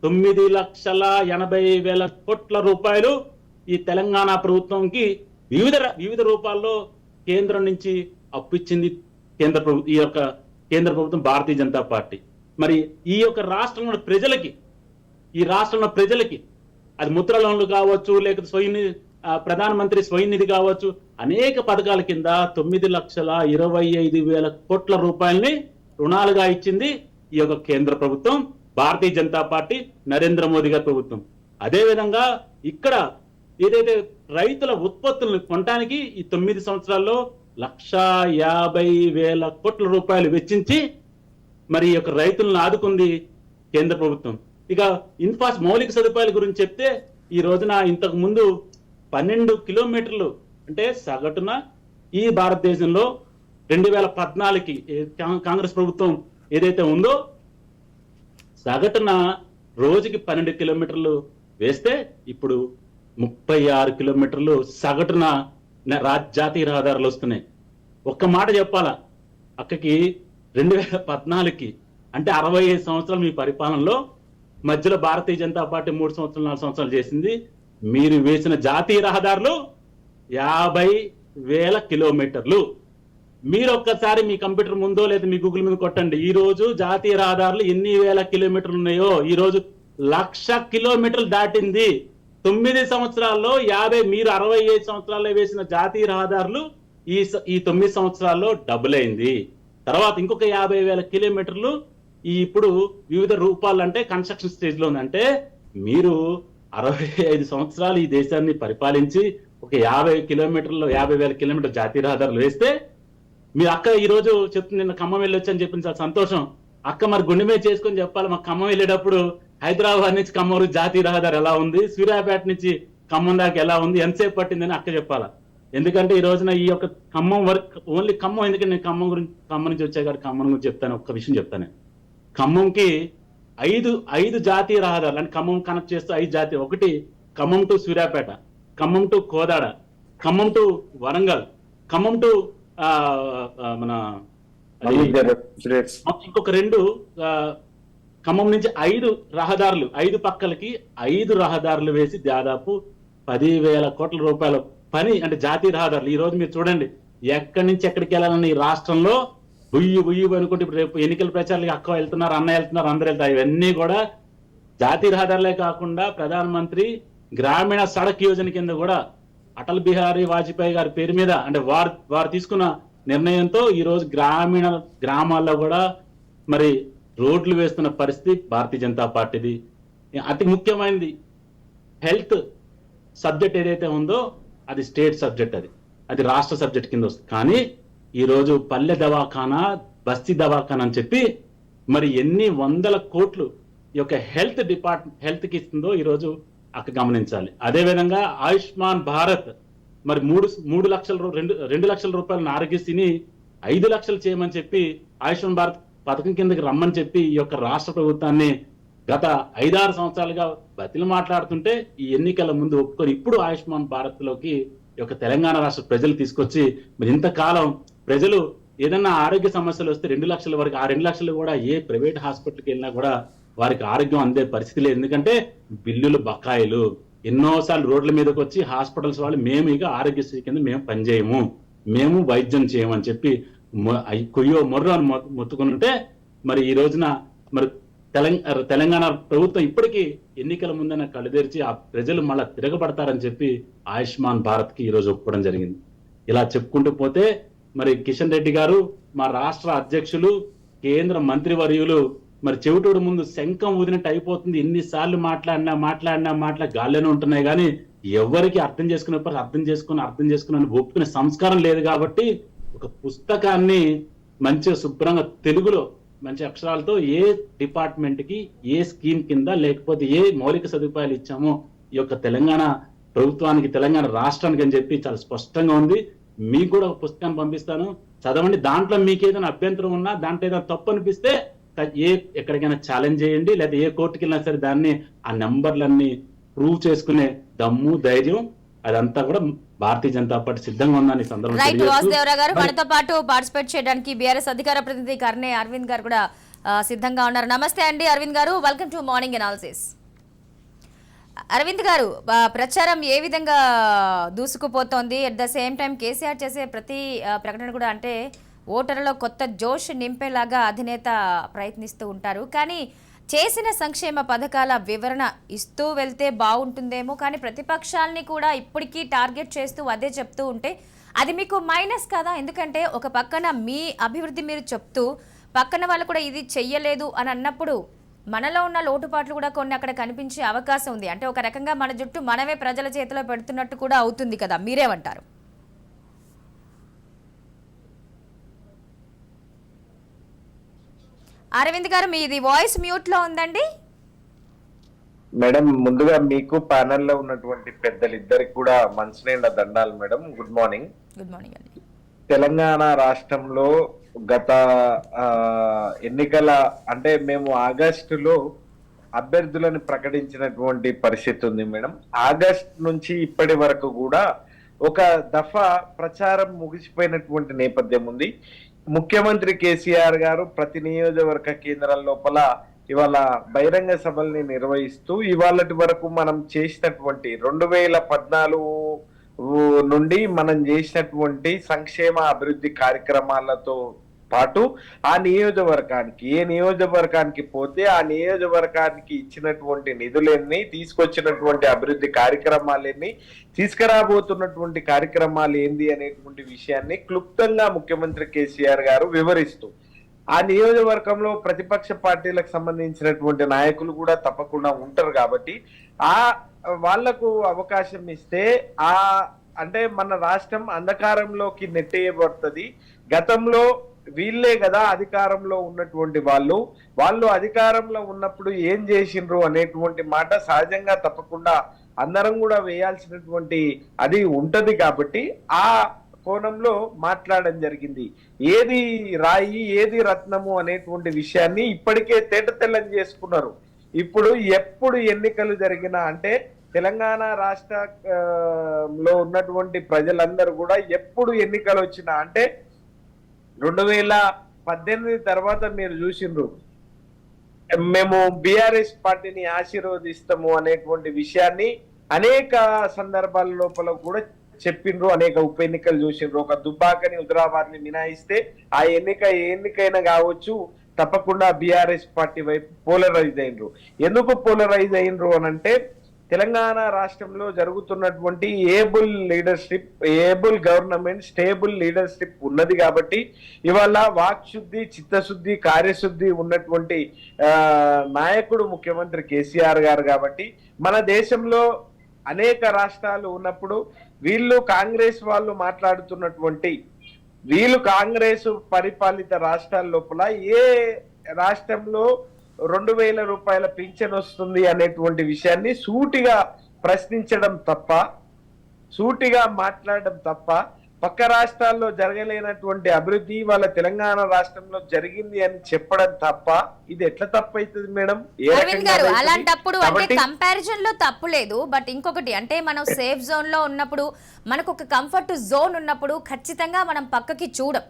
9,80,000 కోట్ల రూపాయలు ఈ తెలంగాణ ప్రభుత్వంకి వివిధ రూపాల్లో కేంద్రం నుంచి అప్పిచ్చింది ఈ యొక్క కేంద్ర ప్రభుత్వం, భారతీయ జనతా పార్టీ. మరి ఈ యొక్క రాష్ట్రంలో ప్రజలకి అది ముద్ర లోన్లు కావచ్చు, లేకపోతే ప్రధానమంత్రి స్వయం నిధి కావచ్చు, అనేక పథకాల కింద 9,25,000 కోట్ల రూపాయలని రుణాలుగా ఇచ్చింది ఈ యొక్క కేంద్ర ప్రభుత్వం, భారతీయ జనతా పార్టీ, నరేంద్ర మోదీ గారి ప్రభుత్వం. అదేవిధంగా ఇక్కడ ఏదైతే రైతుల ఉత్పత్తులను కొనడానికి ఈ 9 సంవత్సరాల్లో 1,50,000 కోట్ల రూపాయలు వెచ్చించి మరి ఈ యొక్క రైతులను ఆదుకుంది కేంద్ర ప్రభుత్వం. ఇక మౌలిక సదుపాయాల గురించి చెప్తే ఈ రోజున ఇంతకు ముందు 12 కిలోమీటర్లు అంటే సగటున ఈ భారతదేశంలో 2014కి కాంగ్రెస్ ప్రభుత్వం ఏదైతే ఉందో సగటున రోజుకి 12 కిలోమీటర్లు వేస్తే ఇప్పుడు 36 కిలోమీటర్లు సగటున జాతీయ రహదారులు వస్తున్నాయి. ఒక్క మాట చెప్పాలా, అక్కకి 2014కి అంటే 65 సంవత్సరాలు మీ పరిపాలనలో మధ్యలో భారతీయ జనతా పార్టీ 3 సంవత్సరాలు 4 సంవత్సరాలు చేసింది. మీరు వేసిన జాతీయ రహదారులు 50,000 కిలోమీటర్లు. మీరు ఒక్కసారి మీ కంప్యూటర్ ముందో లేదా మీ గూగుల్ మీద కొట్టండి, ఈ రోజు జాతీయ రహదారులు ఎన్ని వేల కిలోమీటర్లు ఉన్నాయో. ఈ రోజు 1,00,000 కిలోమీటర్లు దాటింది. 9 సంవత్సరాల్లో మీరు 65 సంవత్సరాల్లో వేసిన జాతీయ రహదారులు ఈ 9 సంవత్సరాల్లో డబుల్ అయింది. తర్వాత ఇంకొక 50,000 కిలోమీటర్లు ఇప్పుడు వివిధ రూపాలు అంటే కన్స్ట్రక్షన్ స్టేజ్ లో ఉందంటే మీరు 65 సంవత్సరాలు ఈ దేశాన్ని పరిపాలించి ఒక 50,000 కిలోమీటర్లు జాతీయ రహదారులు వేస్తే మీ అక్క ఈ రోజు చెప్తుంది, నిన్న ఖమ్మం వెళ్ళొచ్చు అని చెప్పింది, చాలా సంతోషం. అక్క మరి గుండె మీద చేసుకొని చెప్పాలి, మాకు ఖమ్మం వెళ్ళేటప్పుడు హైదరాబాద్ నుంచి ఖమ్మం వరకు జాతీయ రహదారి ఎలా ఉంది, సూర్యాపేట నుంచి ఖమ్మం దాకా ఎలా ఉంది, ఎంతసేపు పట్టిందని అక్క చెప్పాలా. ఎందుకంటే ఈ రోజున ఈ యొక్క ఖమ్మం వరకు ఓన్లీ ఖమ్మం, ఎందుకంటే నేను ఖమ్మం నుంచి వచ్చే కాదు ఖమ్మం గురించి చెప్తాను. ఒక్క విషయం చెప్తాను. ఖమ్మంకి ఐదు జాతీయ రహదారులు అంటే ఖమ్మం కనెక్ట్ చేస్తూ 5 జాతీయ, ఒకటి Khammam to Suryapet, Khammam to Kodad, Khammam to Warangal, Khammam to మన ఇంకొక 2 ఖమ్మం నుంచి 5 రహదారులు, 5 పక్కలకి 5 రహదారులు వేసి దాదాపు 10,000 కోట్ల రూపాయల పని అంటే జాతీయ రహదారులు. ఈ రోజు మీరు చూడండి, ఎక్కడి నుంచి ఎక్కడికి వెళ్ళాలని ఈ రాష్ట్రంలో బుయ్యి అనుకుంటే ఇప్పుడు రేపు ఎన్నికల ప్రచారాలకి అక్క వెళ్తున్నారు, అన్న వెళ్తున్నారు, అందరు వెళ్తారు. ఇవన్నీ కూడా జాతీయ రహదారులే కాకుండా ప్రధానమంత్రి గ్రామీణ సడక్ యోజన కింద కూడా అటల్ బిహారీ వాజ్పేయి గారి పేరు మీద అంటే వారు తీసుకున్న నిర్ణయంతో ఈ రోజు గ్రామాల్లో కూడా మరి రోడ్లు వేస్తున్న పరిస్థితి భారతీయ జనతా పార్టీది. అతి ముఖ్యమైనది హెల్త్ సబ్జెక్ట్ ఏదైతే ఉందో అది స్టేట్ సబ్జెక్ట్, అది రాష్ట్ర సబ్జెక్ట్ కింద వస్తుంది. కానీ ఈ రోజు పల్లె దవాఖానా, బస్తీ దవాఖానా అని చెప్పి మరి ఎన్ని వందల కోట్లు ఈ యొక్క హెల్త్ కి ఇస్తుందో ఈ రోజు అక్క గమనించాలి. అదేవిధంగా ఆయుష్మాన్ భారత్ మరి 2 లక్షల రూపాయల ఆరోగ్యశ్రీని 5 లక్షలు చేయమని చెప్పి ఆయుష్మాన్ భారత్ పథకం కిందకి రమ్మని చెప్పి ఈ యొక్క రాష్ట్ర ప్రభుత్వాన్ని గత 5-6 సంవత్సరాలుగా బతిలు మాట్లాడుతుంటే ఈ ఎన్నికల ముందు ఒప్పుకొని ఇప్పుడు ఆయుష్మాన్ భారత్ లోకి ఈ యొక్క తెలంగాణ రాష్ట్ర ప్రజలు తీసుకొచ్చి మరి ఇంతకాలం ప్రజలు ఏదన్నా ఆరోగ్య సమస్యలు వస్తే 2 లక్షల వరకు, ఆ 2 లక్షలు కూడా ఏ ప్రైవేట్ హాస్పిటల్కి వెళ్ళినా కూడా వారికి ఆరోగ్యం అందే పరిస్థితి లేదు. ఎందుకంటే బిల్లులు బకాయిలు, ఎన్నోసార్లు రోడ్ల మీదకి వచ్చి హాస్పిటల్స్ వాళ్ళు మేము ఇక ఆరోగ్యశ్రీ కింద మేము పనిచేయము, మేము వైద్యం చేయమని చెప్పి కొయ్యో మొర్రో అని మొత్తుకుంటే మరి ఈ రోజున మరి తెలంగాణ ప్రభుత్వం ఇప్పటికీ ఎన్నికల ముందన కళ్ళు తెరిచి ఆ ప్రజలు మళ్ళా తిరగబడతారని చెప్పి ఆయుష్మాన్ భారత్ కి ఈ రోజు ఒప్పుకోవడం జరిగింది. ఇలా చెప్పుకుంటూ పోతే మరి కిషన్ రెడ్డి గారు మా రాష్ట్ర అధ్యక్షులు, కేంద్ర మంత్రివర్యులు మరి చెవిటోడు ముందు శంఖం ఊదినట్టు అయిపోతుంది. ఎన్నిసార్లు మాట్లాడినా గాల్లోనే ఉంటున్నాయి కానీ ఎవరికి అర్థం చేసుకుని ఒప్పుకునే సంస్కారం లేదు. కాబట్టి ఒక పుస్తకాన్ని మంచిగా శుభ్రంగా తెలుగులో మంచి అక్షరాలతో ఏ డిపార్ట్మెంట్ కి ఏ స్కీమ్ కింద లేకపోతే ఏ మౌలిక సదుపాయాలు ఇచ్చామో ఈ యొక్క తెలంగాణ ప్రభుత్వానికి, తెలంగాణ రాష్ట్రానికి అని చెప్పి చాలా స్పష్టంగా ఉంది. మీకు కూడా ఒక పుస్తకాన్ని పంపిస్తాను, చదవండి. దాంట్లో మీకు ఏదైనా అభ్యంతరం ఉన్నా, దాంట్లో ఏదైనా తప్పు అనిపిస్తే ఎక్కడికైనా ఛాలెంజ్ చేయండి, లేదా ఏ కోర్టుకి వెళ్ళినా సరే దాన్ని ఆ నెంబర్లన్నీ ప్రూవ్ చేసుకునే దమ్ము, ధైర్యం అదంతా కూడా భారతీయ జనతా పార్టీ సిద్ధంగా ఉందని రైట్. వాసుదేవరావు గారు మనతో పాటు పార్టిసిపేట్ చేయడానికి బీఆర్ఎస్ అధికార ప్రతినిధి కర్నే అరవింద్ గారు కూడా సిద్ధంగా ఉన్నారు. నమస్తే అండి Arvind garu, welcome to morning analysis. Arvind garu, ప్రచారం ఏ విధంగా దూసుకుపోతోంది? At the same time KCR చేసే ప్రతి ప్రకటన కూడా అంటే ఓటర్లలో కొత్త జోష్ నింపేలాగా అధినేత ప్రయత్నిస్తూ ఉంటారు. కానీ చేసిన సంక్షేమ పథకాల వివరణ ఇస్తూ వెళ్తే బాగుంటుందేమో, కానీ ప్రతిపక్షాలని కూడా ఇప్పటికీ టార్గెట్ చేస్తూ అదే చెప్తూ ఉంటే అది మీకు మైనస్ కదా? ఎందుకంటే ఒక పక్కన మీ అభివృద్ధి మీరు చెప్తూ పక్కన వాళ్ళు కూడా ఇది చెయ్యలేదు అని అన్నప్పుడు మనలో ఉన్న లోటుపాట్లు కూడా కొన్ని అక్కడ కనిపించే అవకాశం ఉంది. అంటే ఒక రకంగా మన జుట్టు మనమే ప్రజల చేతిలో పెడుతున్నట్టు కూడా అవుతుంది కదా, మీరేమంటారు? అరవింద్ గారు, మీది వాయిస్ మ్యూట్ లో ఉందండి. మేడం, ముందుగా మీకు ప్యానెల్ లో ఉన్నటువంటి పెద్దలిద్దరికి కూడా మంచినీళ్ళ దండాలు madam. Good morning. Good morning అండి. తెలంగాణ రాష్ట్రంలో గత ఎన్నికల అంటే మేము ఆగస్టులో అభ్యర్థులను ప్రకటించినటువంటి పరిస్థితి ఉంది మేడం. ఆగస్ట్ నుంచి ఇప్పటి వరకు కూడా ఒక దఫా ప్రచారం ముగిసిపోయినటువంటి నేపథ్యం ఉంది. ముఖ్యమంత్రి కేసీఆర్ గారు ప్రతి నియోజకవర్గ కేంద్రాల లోపల ఇవాళ బహిరంగ సభల్ని నిర్వహిస్తూ ఇవాళటి వరకు మనం చేసినటువంటి 2014 నుండి మనం చేసినటువంటి సంక్షేమ అభివృద్ధి కార్యక్రమాలతో పాటు ఆ నియోజకవర్గానికి ఏ నియోజకవర్గానికి పోతే ఆ నియోజకవర్గానికి ఇచ్చినటువంటి నిధులన్నీ, తీసుకొచ్చినటువంటి అభివృద్ధి కార్యక్రమాలన్నీ, తీసుకురాబోతున్నటువంటి కార్యక్రమాలు ఏంది అనేటువంటి విషయాన్ని క్లుప్తంగా ముఖ్యమంత్రి కేసీఆర్ గారు వివరిస్తూ ఆ నియోజకవర్గంలో ప్రతిపక్ష పార్టీలకు సంబంధించినటువంటి నాయకులు కూడా తప్పకుండా ఉంటారు. కాబట్టి ఆ వాళ్లకు అవకాశం ఇస్తే అంటే మన రాష్ట్రం అంధకారంలోకి నెట్టేయబడుతుంది. గతంలో వీళ్ళే కదా అధికారంలో ఉన్నటువంటి వాళ్ళు అధికారంలో ఉన్నప్పుడు ఏం చేసిండ్రు అనేటువంటి మాట సహజంగా తప్పకుండా అందరం కూడా వేయాల్సినటువంటి అది ఉంటది కాబట్టి ఆ కోణంలో మాట్లాడడం జరిగింది. ఏది రాయి ఏది రత్నము అనేటువంటి విషయాన్ని ఇప్పటికే తేటతెల్లం చేసుకున్నారు. ఇప్పుడు ఎప్పుడు ఎన్నికలు జరిగినా అంటే తెలంగాణ రాష్ట్రంలో ఉన్నటువంటి ప్రజలందరూ కూడా ఎప్పుడు ఎన్నికలు వచ్చినా అంటే 2018 తర్వాత మీరు చూసిండ్రు మేము బీఆర్ఎస్ పార్టీని ఆశీర్వదిస్తాము అనేటువంటి విషయాన్ని అనేక సందర్భాల లోపల కూడా చెప్పిండ్రు. అనేక ఉప ఎన్నికలు చూసిండ్రు. ఒక దుబ్బాకని హుజరాబాద్ని మినాయిస్తే ఆ ఎన్నికైనా కావచ్చు తప్పకుండా బీఆర్ఎస్ పార్టీ వైపు పోలరైజ్ అయినరు. ఎందుకు పోలరైజ్ అయినరు అనంటే తెలంగాణ రాష్ట్రంలో జరుగుతున్నటువంటి ఏబుల్ గవర్నమెంట్ స్టేబుల్ లీడర్షిప్ ఉన్నది కాబట్టి ఇవాళ వాక్శుద్ధి చిత్తశుద్ధి కార్యశుద్ధి ఉన్నటువంటి నాయకుడు ముఖ్యమంత్రి కేసీఆర్ గారు కాబట్టి మన దేశంలో అనేక రాష్ట్రాలు ఉన్నప్పుడు వీళ్ళు కాంగ్రెస్ వాళ్ళు మాట్లాడుతున్నటువంటి వీళ్ళు కాంగ్రెస్ పరిపాలిత రాష్ట్రాల లోపల ఏ రాష్ట్రంలో 2,000 రూపాయల పింఛన్ వస్తుంది అనేటువంటి విషయాన్ని సూటిగా ప్రశ్నించడం తప్ప సూటిగా మాట్లాడడం తప్ప పక్క రాష్ట్రాల్లో జరగలేనటువంటి అభివృద్ధి వాళ్ళ తెలంగాణ రాష్ట్రంలో జరిగింది అని చెప్పడం తప్ప ఇది ఎట్లా తప్పు అవుతుంది మేడం? అరవింద్ గారు అలాంటప్పుడు అంటే కంపారిజన్ లో తప్పు లేదు. బట్ ఇంకొకటి అంటే మనం సేఫ్ జోన్ లో ఉన్నప్పుడు మనకు ఒక కంఫర్ట్ జోన్ ఉన్నప్పుడు ఖచ్చితంగా మనం పక్కకి చూడం.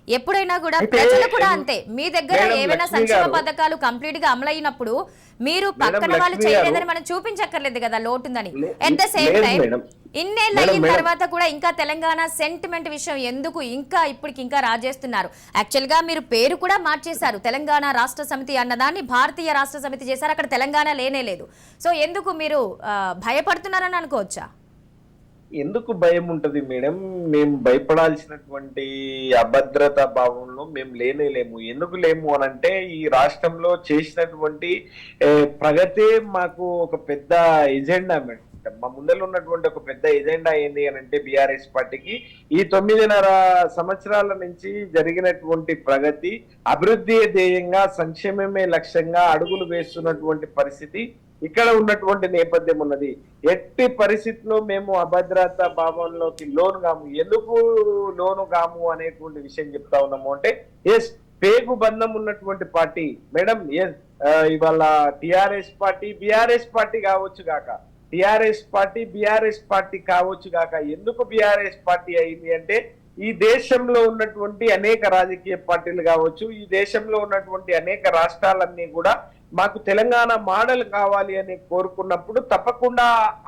ఎప్పుడైనా కూడా ప్రజలు కూడా అంతే. మీ దగ్గర ఏమైనా సంక్షేమ పథకాలు కంప్లీట్ గా అమలైనప్పుడు మీరు పక్కన వాళ్ళు చేయలేదని మనం చూపించక్కర్లేదు కదా లోటుందని. ఎట్ ద సేమ్ టైం ఇన్నేళ్ళు అయిన తర్వాత కూడా ఇంకా తెలంగాణ సెంటిమెంట్ విషయం ఎందుకు ఇంకా ఇప్పటికి ఇంకా రాజేస్తున్నారు? యాక్చువల్ గా మీరు పేరు కూడా మార్చేశారు. తెలంగాణ రాష్ట్ర సమితి అన్నదాన్ని భారతీయ రాష్ట్ర సమితి చేశారు. అక్కడ తెలంగాణ లేనే లేదు. సో ఎందుకు మీరు భయపడుతున్నారని అనుకోవచ్చా? ఎందుకు భయం ఉంటది మేడం? మేము భయపడాల్సినటువంటి అభద్రతా భావంలో మేము లేము. ఎందుకు లేము అనంటే ఈ రాష్ట్రంలో చేసినటువంటి ప్రగతే మాకు ఒక పెద్ద ఎజెండా మేడం. మా ముందర ఉన్నటువంటి ఒక పెద్ద ఎజెండా ఏంది అని అంటే బీఆర్ఎస్ పార్టీకి ఈ 9.5 సంవత్సరాల నుంచి జరిగినటువంటి ప్రగతి అభివృద్ధి ధ్యేయంగా సంక్షేమమే లక్ష్యంగా అడుగులు వేస్తున్నటువంటి పరిస్థితి ఇక్కడ ఉన్నటువంటి నేపథ్యం ఉన్నది. ఎట్టి పరిస్థితిలో మేము అభద్రతా భావంలోకి లోను కాము. ఎందుకు లోను కాము అనేటువంటి విషయం చెప్తా ఉన్నాము అంటే ఎస్ పేగు బంధం ఉన్నటువంటి పార్టీ మేడం. ఎస్ ఇవాళ టిఆర్ఎస్ పార్టీ బీఆర్ఎస్ పార్టీ కావచ్చు గాక, టిఆర్ఎస్ పార్టీ బీఆర్ఎస్ పార్టీ కావచ్చు గాక. ఎందుకు బీఆర్ఎస్ పార్టీ అయింది అంటే ఈ దేశంలో ఉన్నటువంటి అనేక రాజకీయ పార్టీలు కావచ్చు, ఈ దేశంలో ఉన్నటువంటి అనేక రాష్ట్రాలన్నీ కూడా మాకు తెలంగాణ మోడల్ కావాలి అని కోరుకున్నప్పుడు తప్పకుండా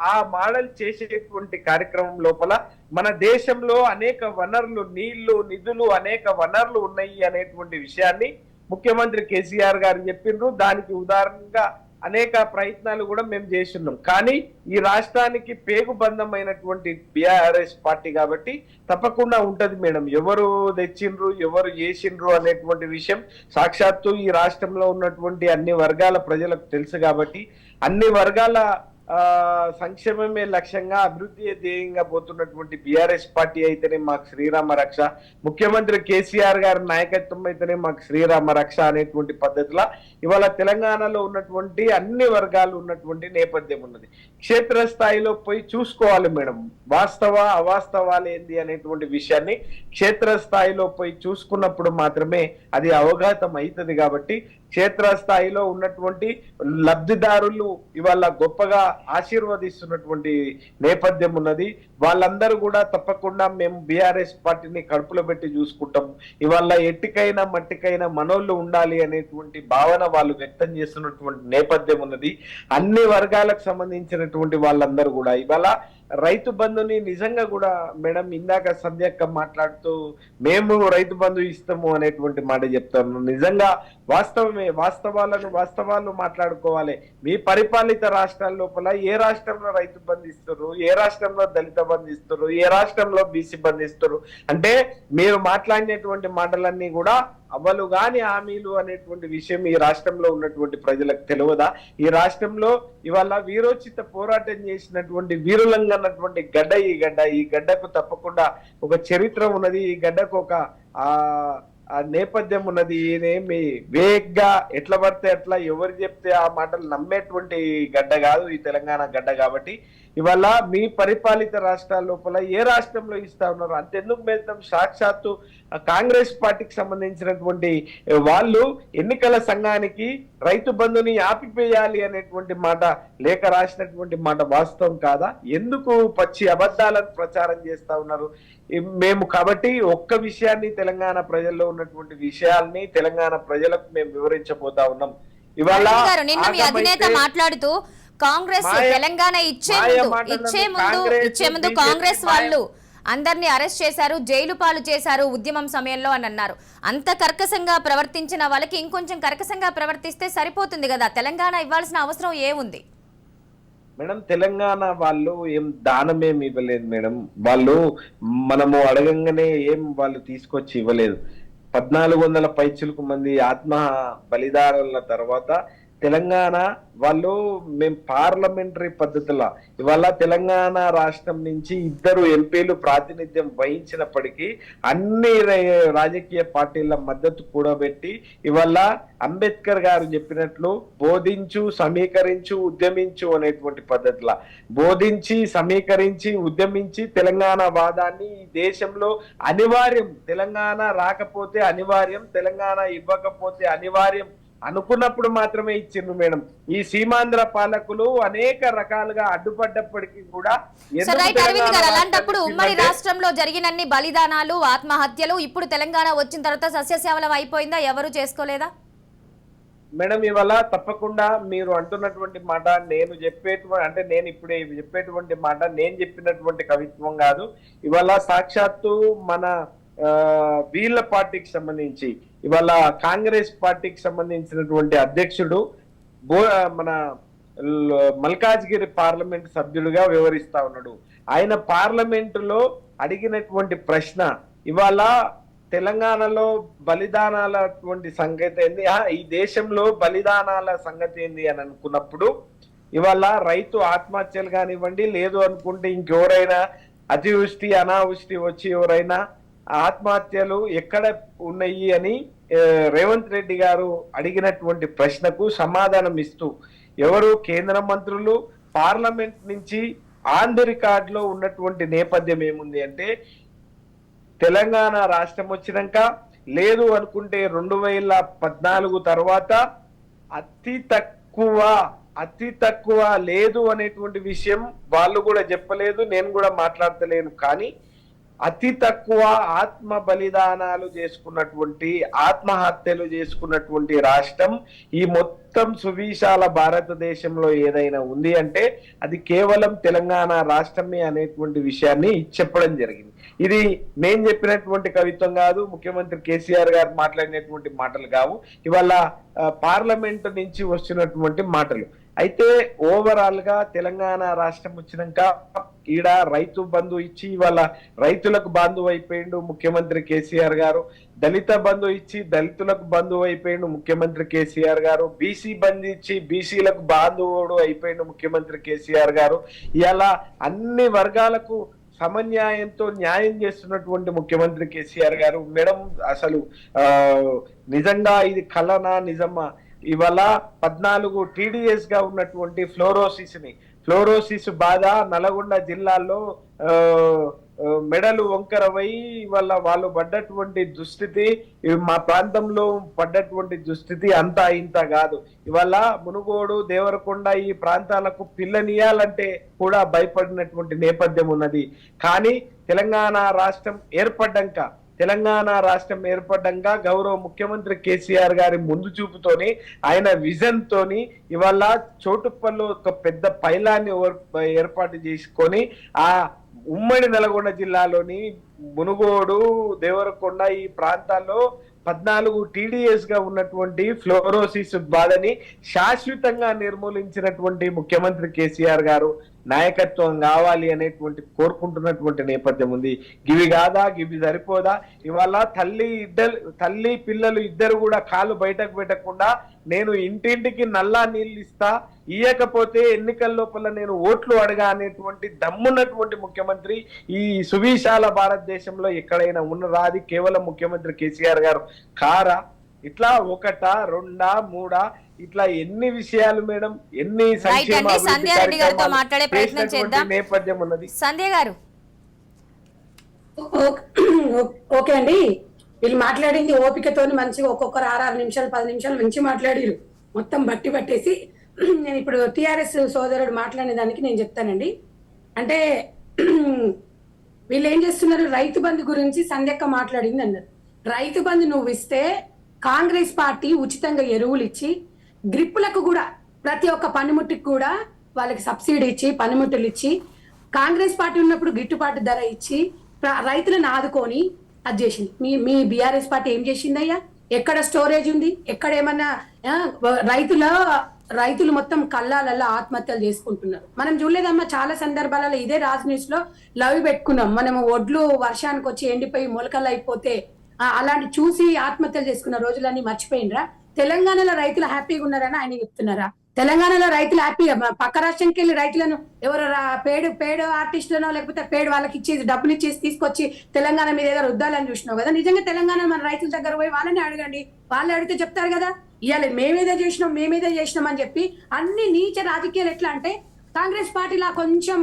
ఆ మోడల్ చేసేటువంటి కార్యక్రమం లోపల మన దేశంలో అనేక వనరులు నీళ్లు నిధులు అనేక వనరులు ఉన్నాయి అనేటువంటి విషయాన్ని ముఖ్యమంత్రి కేసీఆర్ గారు చెప్పిండ్రు. దానికి ఉదాహరణగా అనేక ప్రయత్నాలు కూడా మేము చేస్తున్నాం. కానీ ఈ రాష్ట్రానికి పేగుబంధమైనటువంటి బీఆర్ఎస్ పార్టీ కాబట్టి తప్పకుండా ఉంటది మేడం. ఎవరు తెచ్చిండ్రు ఎవరు చేసిండ్రు అనేటువంటి విషయం సాక్షాత్తు ఈ రాష్ట్రంలో ఉన్నటువంటి అన్ని వర్గాల ప్రజలకు తెలుసు కాబట్టి అన్ని వర్గాల సంక్షేమమే లక్ష్యంగా అభివృద్ధి ధ్యేయంగా పోతున్నటువంటి బీఆర్ఎస్ పార్టీ అయితేనే మాకు శ్రీరామ రక్ష, ముఖ్యమంత్రి కేసీఆర్ గారి నాయకత్వం అయితేనే మాకు శ్రీరామ రక్ష అనేటువంటి పద్ధతిలో ఇవాళ తెలంగాణలో ఉన్నటువంటి అన్ని వర్గాలు ఉన్నటువంటి నేపథ్యం ఉన్నది. క్షేత్రస్థాయిలో పోయి చూసుకోవాలి మేడం. వాస్తవ అవాస్తవాలు ఏంది అనేటువంటి విషయాన్ని క్షేత్రస్థాయిలో పోయి చూసుకున్నప్పుడు మాత్రమే అది అవగాహతం అవుతుంది. కాబట్టి క్షేత్రస్థాయిలో ఉన్నటువంటి లబ్ధిదారులు ఇవాళ గొప్పగా ఆశీర్వదిస్తున్నటువంటి నేపథ్యం ఉన్నది. వాళ్ళందరూ కూడా తప్పకుండా మేము బీఆర్ఎస్ పార్టీని కడుపులో పెట్టి చూసుకుంటాం. ఇవాళ ఎట్టికైనా మట్టికైనా మనోళ్ళు ఉండాలి అనేటువంటి భావన వాళ్ళు వ్యక్తం చేస్తున్నటువంటి నేపథ్యం ఉన్నది. అన్ని వర్గాలకు సంబంధించినటువంటి వాళ్ళందరూ కూడా ఇవాళ రైతు బంధుని నిజంగా కూడా మేడం ఇందాక సంధ్యక్క మాట్లాడుతూ మేము రైతు బంధు ఇస్తాము అనేటువంటి మాట చెప్తాను. నిజంగా వాస్తవమే. వాస్తవాలు మాట్లాడుకోవాలి. మీ పరిపాలిత రాష్ట్రాల లోపల ఏ రాష్ట్రంలో రైతు బంధు ఇస్తారు, ఏ రాష్ట్రంలో దళిత బంధు ఇస్తారు, ఏ రాష్ట్రంలో బీసీ బంధు ఇస్తారు అంటే మీరు మాట్లాడినటువంటి మాటలన్నీ కూడా అవ్వలు గాని హామీలు అనేటువంటి విషయం ఈ రాష్ట్రంలో ఉన్నటువంటి ప్రజలకు తెలియదా? ఈ రాష్ట్రంలో ఇవాళ వీరోచిత పోరాటం చేసినటువంటి వీరులంగన్నటువంటి గడ్డ ఈ గడ్డకు తప్పకుండా ఒక చరిత్ర ఉన్నది. ఈ గడ్డకు ఒక ఆ నేపథ్యం ఉన్నది. ఈయనేమి వేగ్గా ఎట్లా పడితే ఎట్లా ఎవరు చెప్తే ఆ మాటలు నమ్మేటువంటి గడ్డ కాదు ఈ తెలంగాణ గడ్డ. కాబట్టి ఇవాళ మీ పరిపాలిత రాష్ట్రాల లోపల ఏ రాష్ట్రంలో ఇస్తా ఉన్నారు అంతెందుకు మేతం సాక్షాత్తు కాంగ్రెస్ పార్టీకి సంబంధించినటువంటి వాళ్ళు ఎన్నికల సంఘానికి రైతు బంధుని ఆపివేయాలి అనేటువంటి మాట లేఖ రాసినటువంటి మాట వాస్తవం కాదా? ఎందుకు పచ్చి అబద్ధాలను ప్రచారం చేస్తా ఉన్నారు? మేము కాబట్టి ఒక్క విషయాన్ని తెలంగాణ ప్రజల్లో ఉన్నటువంటి విషయాల్ని తెలంగాణ ప్రజలకు మేము వివరించబోతా ఉన్నాం. ఇవాళ నిన్న మీ అధినేత మాట్లాడుతూ కాంగ్రెస్ తెలంగాణ ఇచ్చే ముందు కాంగ్రెస్ వాళ్ళు అందరినీ అరెస్ట్ చేశారు, జైలు పాలు చేశారు ఉద్యమం సమయంలో అని అన్నారు. అంత కర్కశంగా ప్రవర్తించిన వాళ్ళకి ఇంకొంచెం కర్కశంగా ప్రవర్తిస్తే సరిపోతుంది కదా, తెలంగాణ ఇవ్వాల్సిన అవసరం ఏముంది? మేడం తెలంగాణ వాళ్ళు ఏం దానం ఏమి ఇవ్వలేదు మేడం. వాళ్ళు మనము అడగంగానే ఏం వాళ్ళు తీసుకొచ్చి ఇవ్వలేదు. 1400 పైచులకు మంది ఆత్మ బలిదానాల తర్వాత తెలంగాణ వాళ్ళు మేము పార్లమెంటరీ పద్ధతిలో ఇవాళ తెలంగాణ రాష్ట్రం నుంచి 2 ఎంపీలు ప్రాతినిధ్యం వహించినప్పటికీ అన్ని రాజకీయ పార్టీల మద్దతు కూడబెట్టి ఇవాళ అంబేద్కర్ గారు చెప్పినట్లు బోధించు, సమీకరించు, ఉద్యమించు అనేటువంటి పద్ధతిలో బోధించి, సమీకరించి, ఉద్యమించి తెలంగాణ వాదాన్ని ఈ దేశంలో అనివార్యం, తెలంగాణ రాకపోతే అనివార్యం, తెలంగాణ ఇవ్వకపోతే అనివార్యం అనుకున్నప్పుడు మాత్రమే ఇచ్చిండ్రు మేడం. ఈ సీమాంధ్ర పాలకులు అనేక రకాలుగా అడ్డుపడ్డప్పటికీ కూడా అలాంటప్పుడు ఉమ్మడి రాష్ట్రంలో జరిగినన్ని బలిదానాలు, ఆత్మహత్యలు ఇప్పుడు తెలంగాణ వచ్చిన తర్వాత సస్యశ్యామలం అయిపోయిందా? ఎవరు చేసుకోలేదా? మేడం ఇవాళ తప్పకుండా మీరు అంటున్నటువంటి మాట నేను ఇప్పుడే చెప్పేటువంటి మాట నేను చెప్పినటువంటి కవిత్వం కాదు. ఇవాళ సాక్షాత్తు మన వీళ్ళ పార్టీకి సంబంధించి ఇవాళ కాంగ్రెస్ పార్టీకి సంబంధించినటువంటి అధ్యక్షుడు మన మల్కాజ్గిరి పార్లమెంట్ సభ్యుడిగా వివరిస్తా ఉన్నాడు. ఆయన పార్లమెంటులో అడిగినటువంటి ప్రశ్న ఇవాళ తెలంగాణలో బలిదానాలటువంటి సంగతి ఏంది, ఈ దేశంలో బలిదానాల సంగతి ఏంది అని అనుకున్నప్పుడు ఇవాళ రైతు ఆత్మహత్యలు కానివ్వండి, లేదు అనుకుంటే ఇంకెవరైనా అతివృష్టి అనావృష్టి వచ్చి ఎవరైనా ఆత్మహత్యలు ఎక్కడ ఉన్నాయి అని రేవంత్ రెడ్డి గారు అడిగినటువంటి ప్రశ్నకు సమాధానం ఇస్తూ ఎవరు కేంద్ర మంత్రులు పార్లమెంట్ నుంచి ఆన్ ది రికార్డ్ లో ఉన్నటువంటి నేపథ్యం ఏముంది అంటే తెలంగాణ రాష్ట్రం వచ్చినాక లేదు అనుకుంటే 2014 తర్వాత అతి తక్కువ లేదు అనేటువంటి విషయం వాళ్ళు కూడా చెప్పలేదు, నేను కూడా మాట్లాడతలేను. కానీ అతి తక్కువ ఆత్మ బలిదానాలు చేసుకున్నటువంటి, ఆత్మహత్యలు చేసుకున్నటువంటి రాష్ట్రం ఈ మొత్తం సువిశాల భారతదేశంలో ఏదైనా ఉంది అంటే అది కేవలం తెలంగాణ రాష్ట్రమే అనేటువంటి విషయాన్ని చెప్పడం జరిగింది. ఇది నేను చెప్పినటువంటి కవిత్వం కాదు, ముఖ్యమంత్రి కేసీఆర్ గారు మాట్లాడినటువంటి మాటలు కావు, ఇవాళ పార్లమెంట్ నుంచి వస్తున్నటువంటి మాటలు. అయితే ఓవరాల్ గా తెలంగాణ రాష్ట్రం వచ్చినాక ఈడ రైతు బంధు ఇచ్చి ఇవాళ రైతులకు బంధువు అయిపోయిండు ముఖ్యమంత్రి కేసీఆర్ గారు, దళిత బంధు ఇచ్చి దళితులకు బంధువు అయిపోయిండు ముఖ్యమంత్రి కేసీఆర్ గారు, బీసీ బంధు ఇచ్చి బీసీలకు బాంధవుడు అయిపోయిండు ముఖ్యమంత్రి కేసీఆర్ గారు. ఇలా అన్ని వర్గాలకు సమన్యాయంతో న్యాయం చేస్తున్నటువంటి ముఖ్యమంత్రి కేసీఆర్ గారు. మేడం అసలు నిజంగా ఇది కలనా నిజమా? ఇవాళ 14 TDS గా ఉన్నటువంటి ఫ్లోరోసిస్ బాధ నల్గొండ జిల్లాలో మెడలు వంకరవై వాళ్ళు పడ్డటువంటి దుస్థితి, మా ప్రాంతంలో పడ్డటువంటి దుస్థితి అంతా ఇంత కాదు. ఇవాళ మునుగోడు, దేవరకొండ ఈ ప్రాంతాలకు పిల్లనియాలంటే కూడా భయపడినటువంటి నేపథ్యం ఉన్నది. కానీ తెలంగాణ రాష్ట్రం ఏర్పడ్డాక గౌరవ ముఖ్యమంత్రి కేసీఆర్ గారి ముందు చూపుతోని, ఆయన విజన్ తోని ఇవాళ చోటుప్పల్లో ఒక పెద్ద పైలాన్ని ఏర్పాటు చేసుకొని ఆ ఉమ్మడి నల్గొండ జిల్లాలోని మునుగోడు, దేవరకొండ ఈ ప్రాంతాల్లో 14 TDS గా ఉన్నటువంటి ఫ్లోరోసిస్ బాధని శాశ్వతంగా నిర్మూలించినటువంటి ముఖ్యమంత్రి కేసీఆర్ గారు నాయకత్వం కావాలి అనేటువంటి కోరుకుంటున్నటువంటి నేపథ్యం ఉంది. గివి కాదా, గివి సరిపోదా? ఇవాళ తల్లి పిల్లలు ఇద్దరు కూడా కాళ్ళు బయటకు పెట్టకుండా నేను ఇంటింటికి నల్లా నీళ్ళు ఇస్తా, ఇయ్యకపోతే ఎన్నికల లోపల నేను ఓట్లు అడగా అనేటువంటి దమ్మున్నటువంటి ముఖ్యమంత్రి ఈ సువిశాల భారతదేశంలో ఎక్కడైనా ఉన్నదా? అది కేవలం ముఖ్యమంత్రి కేసీఆర్ గారు కారా? ఇట్లా ఒకటా, రెండా, మూడా, ఇట్లా ఎన్ని విషయాలు మేడం, ఎన్ని సంక్షేమ అభివృద్ధి సంధ్యా రెడ్డి గారితో మాట్లాడే ప్రయత్నం చేసినటువంటి చేద్దాం. నేపథ్యం ఉన్నది. సంధ్య గారు, ఓకే అండి, వీళ్ళు మాట్లాడింది ఓపికతోని మంచిగా ఒక్కొక్కరు 6 నిమిషాలు 10 నిమిషాలు మంచి మాట్లాడిరు, మొత్తం బట్టి పట్టేసి. నేను ఇప్పుడు టిఆర్ఎస్ సోదరుడు మాట్లాడిన దానికి నేను చెప్తానండి. అంటే వీళ్ళు ఏం చేస్తున్నారు, రైతు బంధు గురించి సంధ్యక్క మాట్లాడింది అన్నారు. రైతు బంధు నువ్వు ఇస్తే కాంగ్రెస్ పార్టీ ఉచితంగా ఎరువులు ఇచ్చి, గ్రిప్పులకు కూడా ప్రతి ఒక్క పనిముట్టుకి కూడా వాళ్ళకి సబ్సిడీ ఇచ్చి, పనిముట్టులు ఇచ్చి, కాంగ్రెస్ పార్టీ ఉన్నప్పుడు గిట్టుబాటు ధర ఇచ్చి రైతులను ఆదుకొని అది చేసింది. మీ బీఆర్ఎస్ పార్టీ ఏం చేసిందయ్యా? ఎక్కడ స్టోరేజ్ ఉంది? ఎక్కడ ఏమన్నా రైతులు మొత్తం కళ్ళాలల్లో ఆత్మహత్యలు చేసుకుంటున్నారు. మనం చూడలేదమ్మా, చాలా సందర్భాలలో ఇదే రాజ్ న్యూస్ లో లవ్ పెట్టుకున్నాం. మనము ఒడ్లు వర్షానికి వచ్చి ఎండిపోయి మొలకలు అయిపోతే అలాంటి చూసి ఆత్మహత్యలు చేసుకున్న రోజులన్నీ మర్చిపోయినరా? తెలంగాణలో రైతులు హ్యాపీగా ఉన్నారని ఆయన చెప్తున్నారా? తెలంగాణలో రైతులు హ్యాపీగా, పక్క రాష్ట్రానికి వెళ్ళి రైతులను ఎవరు పేడు ఆర్టిస్టులనో లేకపోతే పేడు వాళ్ళకి ఇచ్చేసి డబ్బులు ఇచ్చేసి తీసుకొచ్చి తెలంగాణ మీద ఏదో రుద్దాలని చూసినావు కదా. నిజంగా తెలంగాణ మన రైతుల దగ్గర పోయి వాళ్ళని అడగండి, వాళ్ళు అడిగితే చెప్తారు కదా. ఇవాళ మేమేదో చేసినాం అని చెప్పి అన్ని నీచ రాజకీయాలు. ఎట్లా అంటే కాంగ్రెస్ పార్టీలా కొంచెం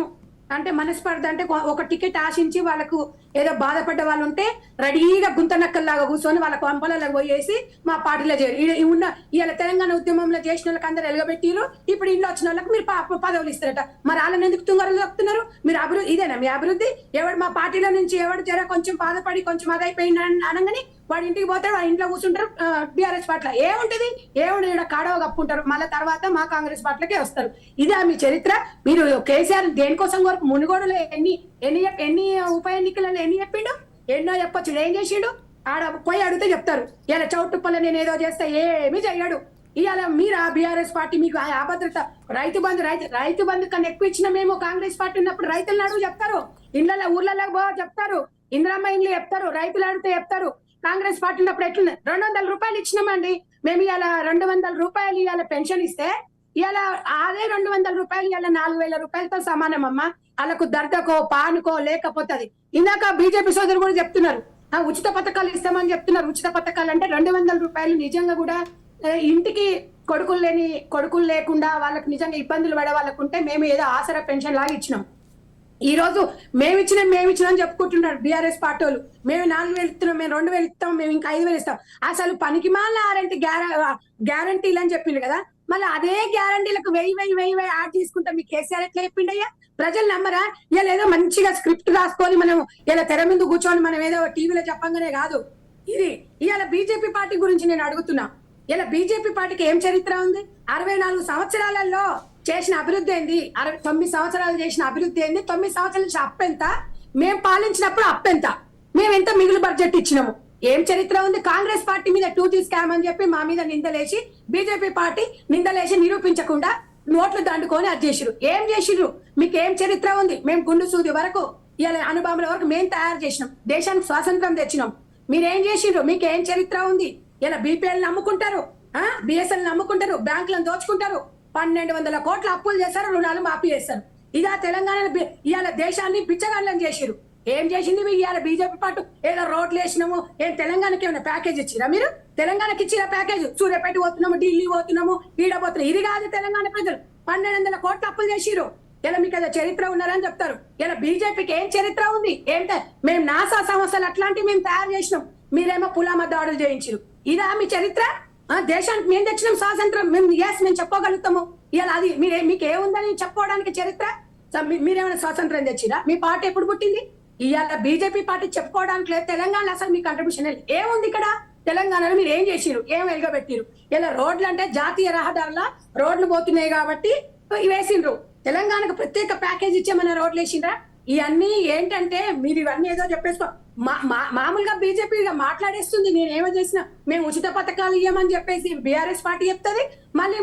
అంటే మనస్పర్ధ, అంటే ఒక టికెట్ ఆశించి వాళ్ళకు ఏదో బాధపడ్డ వాళ్ళు ఉంటే రెడీగా గుంతనక్కల్లాగా కూర్చొని వాళ్ళ పంపలకు పోయేసి మా పార్టీలో చేరి ఉన్న ఇవాళ తెలంగాణ ఉద్యమంలో చేసిన వాళ్ళకి అందరు ఎలగబెట్టిరు. ఇప్పుడు ఇల్లు వచ్చిన వాళ్ళకి మీరు పదవులు ఇస్తారట. మరి వాళ్ళని ఎందుకు తుంగరలు చెప్తున్నారు? మీరు అభివృద్ధి ఇదేనా మీ అభివృద్ధి? ఎవడు మా పార్టీలో నుంచి ఎవడు జర కొంచెం బాధపడి కొంచెం అదైపోయింది అనగానే వాడి ఇంటికి పోతాడు, వాడి ఇంట్లో కూర్చుంటారు. బీఆర్ఎస్ పార్టీలో ఏముంటది? ఇక్కడ కాడవ కప్పుకుంటారు, మళ్ళీ తర్వాత మా కాంగ్రెస్ పార్టీలకే వస్తారు. ఇదే మీ చరిత్ర. మీరు కేసీఆర్ దేనికోసం వరకు మునుగోడులో ఎన్ని ఉప ఎన్నికలలో ఎన్ని చెప్పిండు? ఎన్నో చెప్పొచ్చు. ఏం చేసిండు? ఆడ పోయి అడిగితే చెప్తారు. ఇలా చౌటుప్పల నేను ఏదో చేస్తే ఏమీ చెయ్యడు. ఇవాళ మీరు ఆ బీఆర్ఎస్ పార్టీ మీకు అభద్రత. రైతు బంధు కన్నా ఎక్కువ ఇచ్చిన మేము కాంగ్రెస్ పార్టీ ఉన్నప్పుడు రైతులను అడుగు చెప్తారు, ఇళ్ళ ఊర్లలో చెప్తారు, ఇందిరమ్మ ఇండ్లు చెప్తారు, రైతులు అడిగితే చెప్తారు. కాంగ్రెస్ పార్టీ ఉన్నప్పుడు ఎట్లుంది? 200 రూపాయలు ఇచ్చినామండి మేము. ఇవాళ 200 రూపాయలు ఇవాళ పెన్షన్ ఇస్తే ఇవాళ అదే 200 రూపాయలు ఇవాళ 4000 రూపాయలతో సమానం అమ్మా. వాళ్ళకు దర్దకో పానుకో లేకపోతే అది. ఇందాక బీజేపీ సోదరులు కూడా చెప్తున్నారు ఉచిత పథకాలు ఇస్తామని చెప్తున్నారు. ఉచిత పథకాలు అంటే 200 రూపాయలు నిజంగా కూడా ఇంటికి కొడుకులు లేకుండా వాళ్ళకి నిజంగా ఇబ్బందులు పడే వాళ్ళకు ఉంటే మేము ఏదో ఆసరా పెన్షన్ లాగా ఇచ్చినాం. ఈ రోజు మేమిచ్చినాం అని చెప్పుకుంటున్నారు బీఆర్ఎస్ పార్టీ వాళ్ళు. మేము 4000 ఇస్తున్నాం, మేము 2000 ఇస్తాం, మేము ఇంకా 5000 ఇస్తాం. అసలు పనికి మాల గ్యారంటీలు అని చెప్పిండు కదా. మళ్ళీ అదే గ్యారంటీలకు 1000 యాడ్ తీసుకుంటాం. మీ కేసీఆర్ ఎట్లా చెప్పిండయ్యా? ప్రజలు నమ్మరా? ఇలా ఏదో మంచిగా స్క్రిప్ట్ రాసుకొని మనం ఇలా తెర మీద కూర్చొని మనం ఏదో టీవీలో చెప్పంగానే కాదు ఇది. ఇవాళ బీజేపీ పార్టీ గురించి నేను అడుగుతున్నా. ఇలా బీజేపీ పార్టీకి ఏం చరిత్ర ఉంది? 64 సంవత్సరాలలో చేసిన అభివృద్ధి ఏంది? 9 సంవత్సరాలు చేసిన అభివృద్ధి ఏంది? 9 సంవత్సరాల నుంచి అప్పెంత? మేము పాలించినప్పుడు అప్పెంత? మేము ఎంత మిగులు బడ్జెట్ ఇచ్చినాము? ఏం చరిత్ర ఉంది? కాంగ్రెస్ పార్టీ మీద 2G స్కామ్ అని చెప్పి మా మీద నిందలేసి బీజేపీ పార్టీ నిందలేసి నిరూపించకుండా నోట్లు దండుకొని అది చేసిరు. ఏం చేసిర్రు? మీకు ఏం చరిత్ర ఉంది? మేము గుండు సూది వరకు ఇలా అనుభవాల వరకు మేము తయారు చేసినాం, దేశానికి స్వాతంత్రం తెచ్చినాం. మీరేం చేసిర్రు? మీకు ఏం చరిత్ర ఉంది? ఇలా బీపీఎల్ నమ్ముకుంటారు, బిఎస్ఎల్ నమ్ముకుంటారు, బ్యాంకులను దోచుకుంటారు, 1200 కోట్ల అప్పులు చేశారు, రుణాలు మాఫీ చేస్తారు. ఇదా తెలంగాణ? ఇవాళ దేశాన్ని బిచ్చగాళ్ళని చేసిరు. ఏం చేసింది ఇవాళ బీజేపీ పార్టీ? ఏదో రోడ్లు వేసినాము. ఏం తెలంగాణకి ఏమైనా ప్యాకేజ్ ఇచ్చిరా? మీరు తెలంగాణకి ఇచ్చిరా ప్యాకేజ్? సూర్యాపేట పోతున్నాము, ఢిల్లీ పోతున్నాము, ఈడ పోతున్నాము. ఇది కాదు తెలంగాణ ప్రజలు. 1200 కోట్ల అప్పులు చేసిరు. ఇలా మీకు ఏదో చరిత్ర ఉన్నారని చెప్తారు. ఇలా బీజేపీకి ఏం చరిత్ర ఉంది? ఏంటంటే మేము నాసా సంస్థలు అట్లాంటివి మేము తయారు చేసినాం, మీరేమో పులామా దాడులు చేయించారు. ఇదా మీ చరిత్ర? దేశానికి మేము తెచ్చినాం స్వాతంత్రం, మేము చెప్పుకోగలుగుతాము. ఇలా అది మీకు ఏముందని చెప్పుకోవడానికి చరిత్ర? మీరేమైనా స్వాతంత్రం తెచ్చిరా? మీ పార్టీ ఎప్పుడు పుట్టింది? ఇవాళ బీజేపీ పార్టీ చెప్పుకోవడానికి లేదు. తెలంగాణలో అసలు మీ కంట్రిబ్యూషన్ ఏముంది? ఇక్కడ తెలంగాణలో మీరు ఏం చేసిరు? ఏం వెలుగబెట్టిరు? ఇలా రోడ్లు అంటే జాతీయ రహదారుల రోడ్లు పోతున్నాయి కాబట్టి వేసిండ్రు. తెలంగాణకు ప్రత్యేక ప్యాకేజ్ ఇచ్చామన్న రోడ్లు వేసిండ్రా? ఇవన్నీ ఏంటంటే మీరు ఇవన్నీ ఏదో చెప్పేసుకో. మామూలుగా బీజేపీ మాట్లాడేస్తుంది. నేనేమో చేసినా మేము ఉచిత పథకాలు ఇవ్వమని చెప్పేసి బీఆర్ఎస్ పార్టీ చెప్తుంది. మళ్ళీ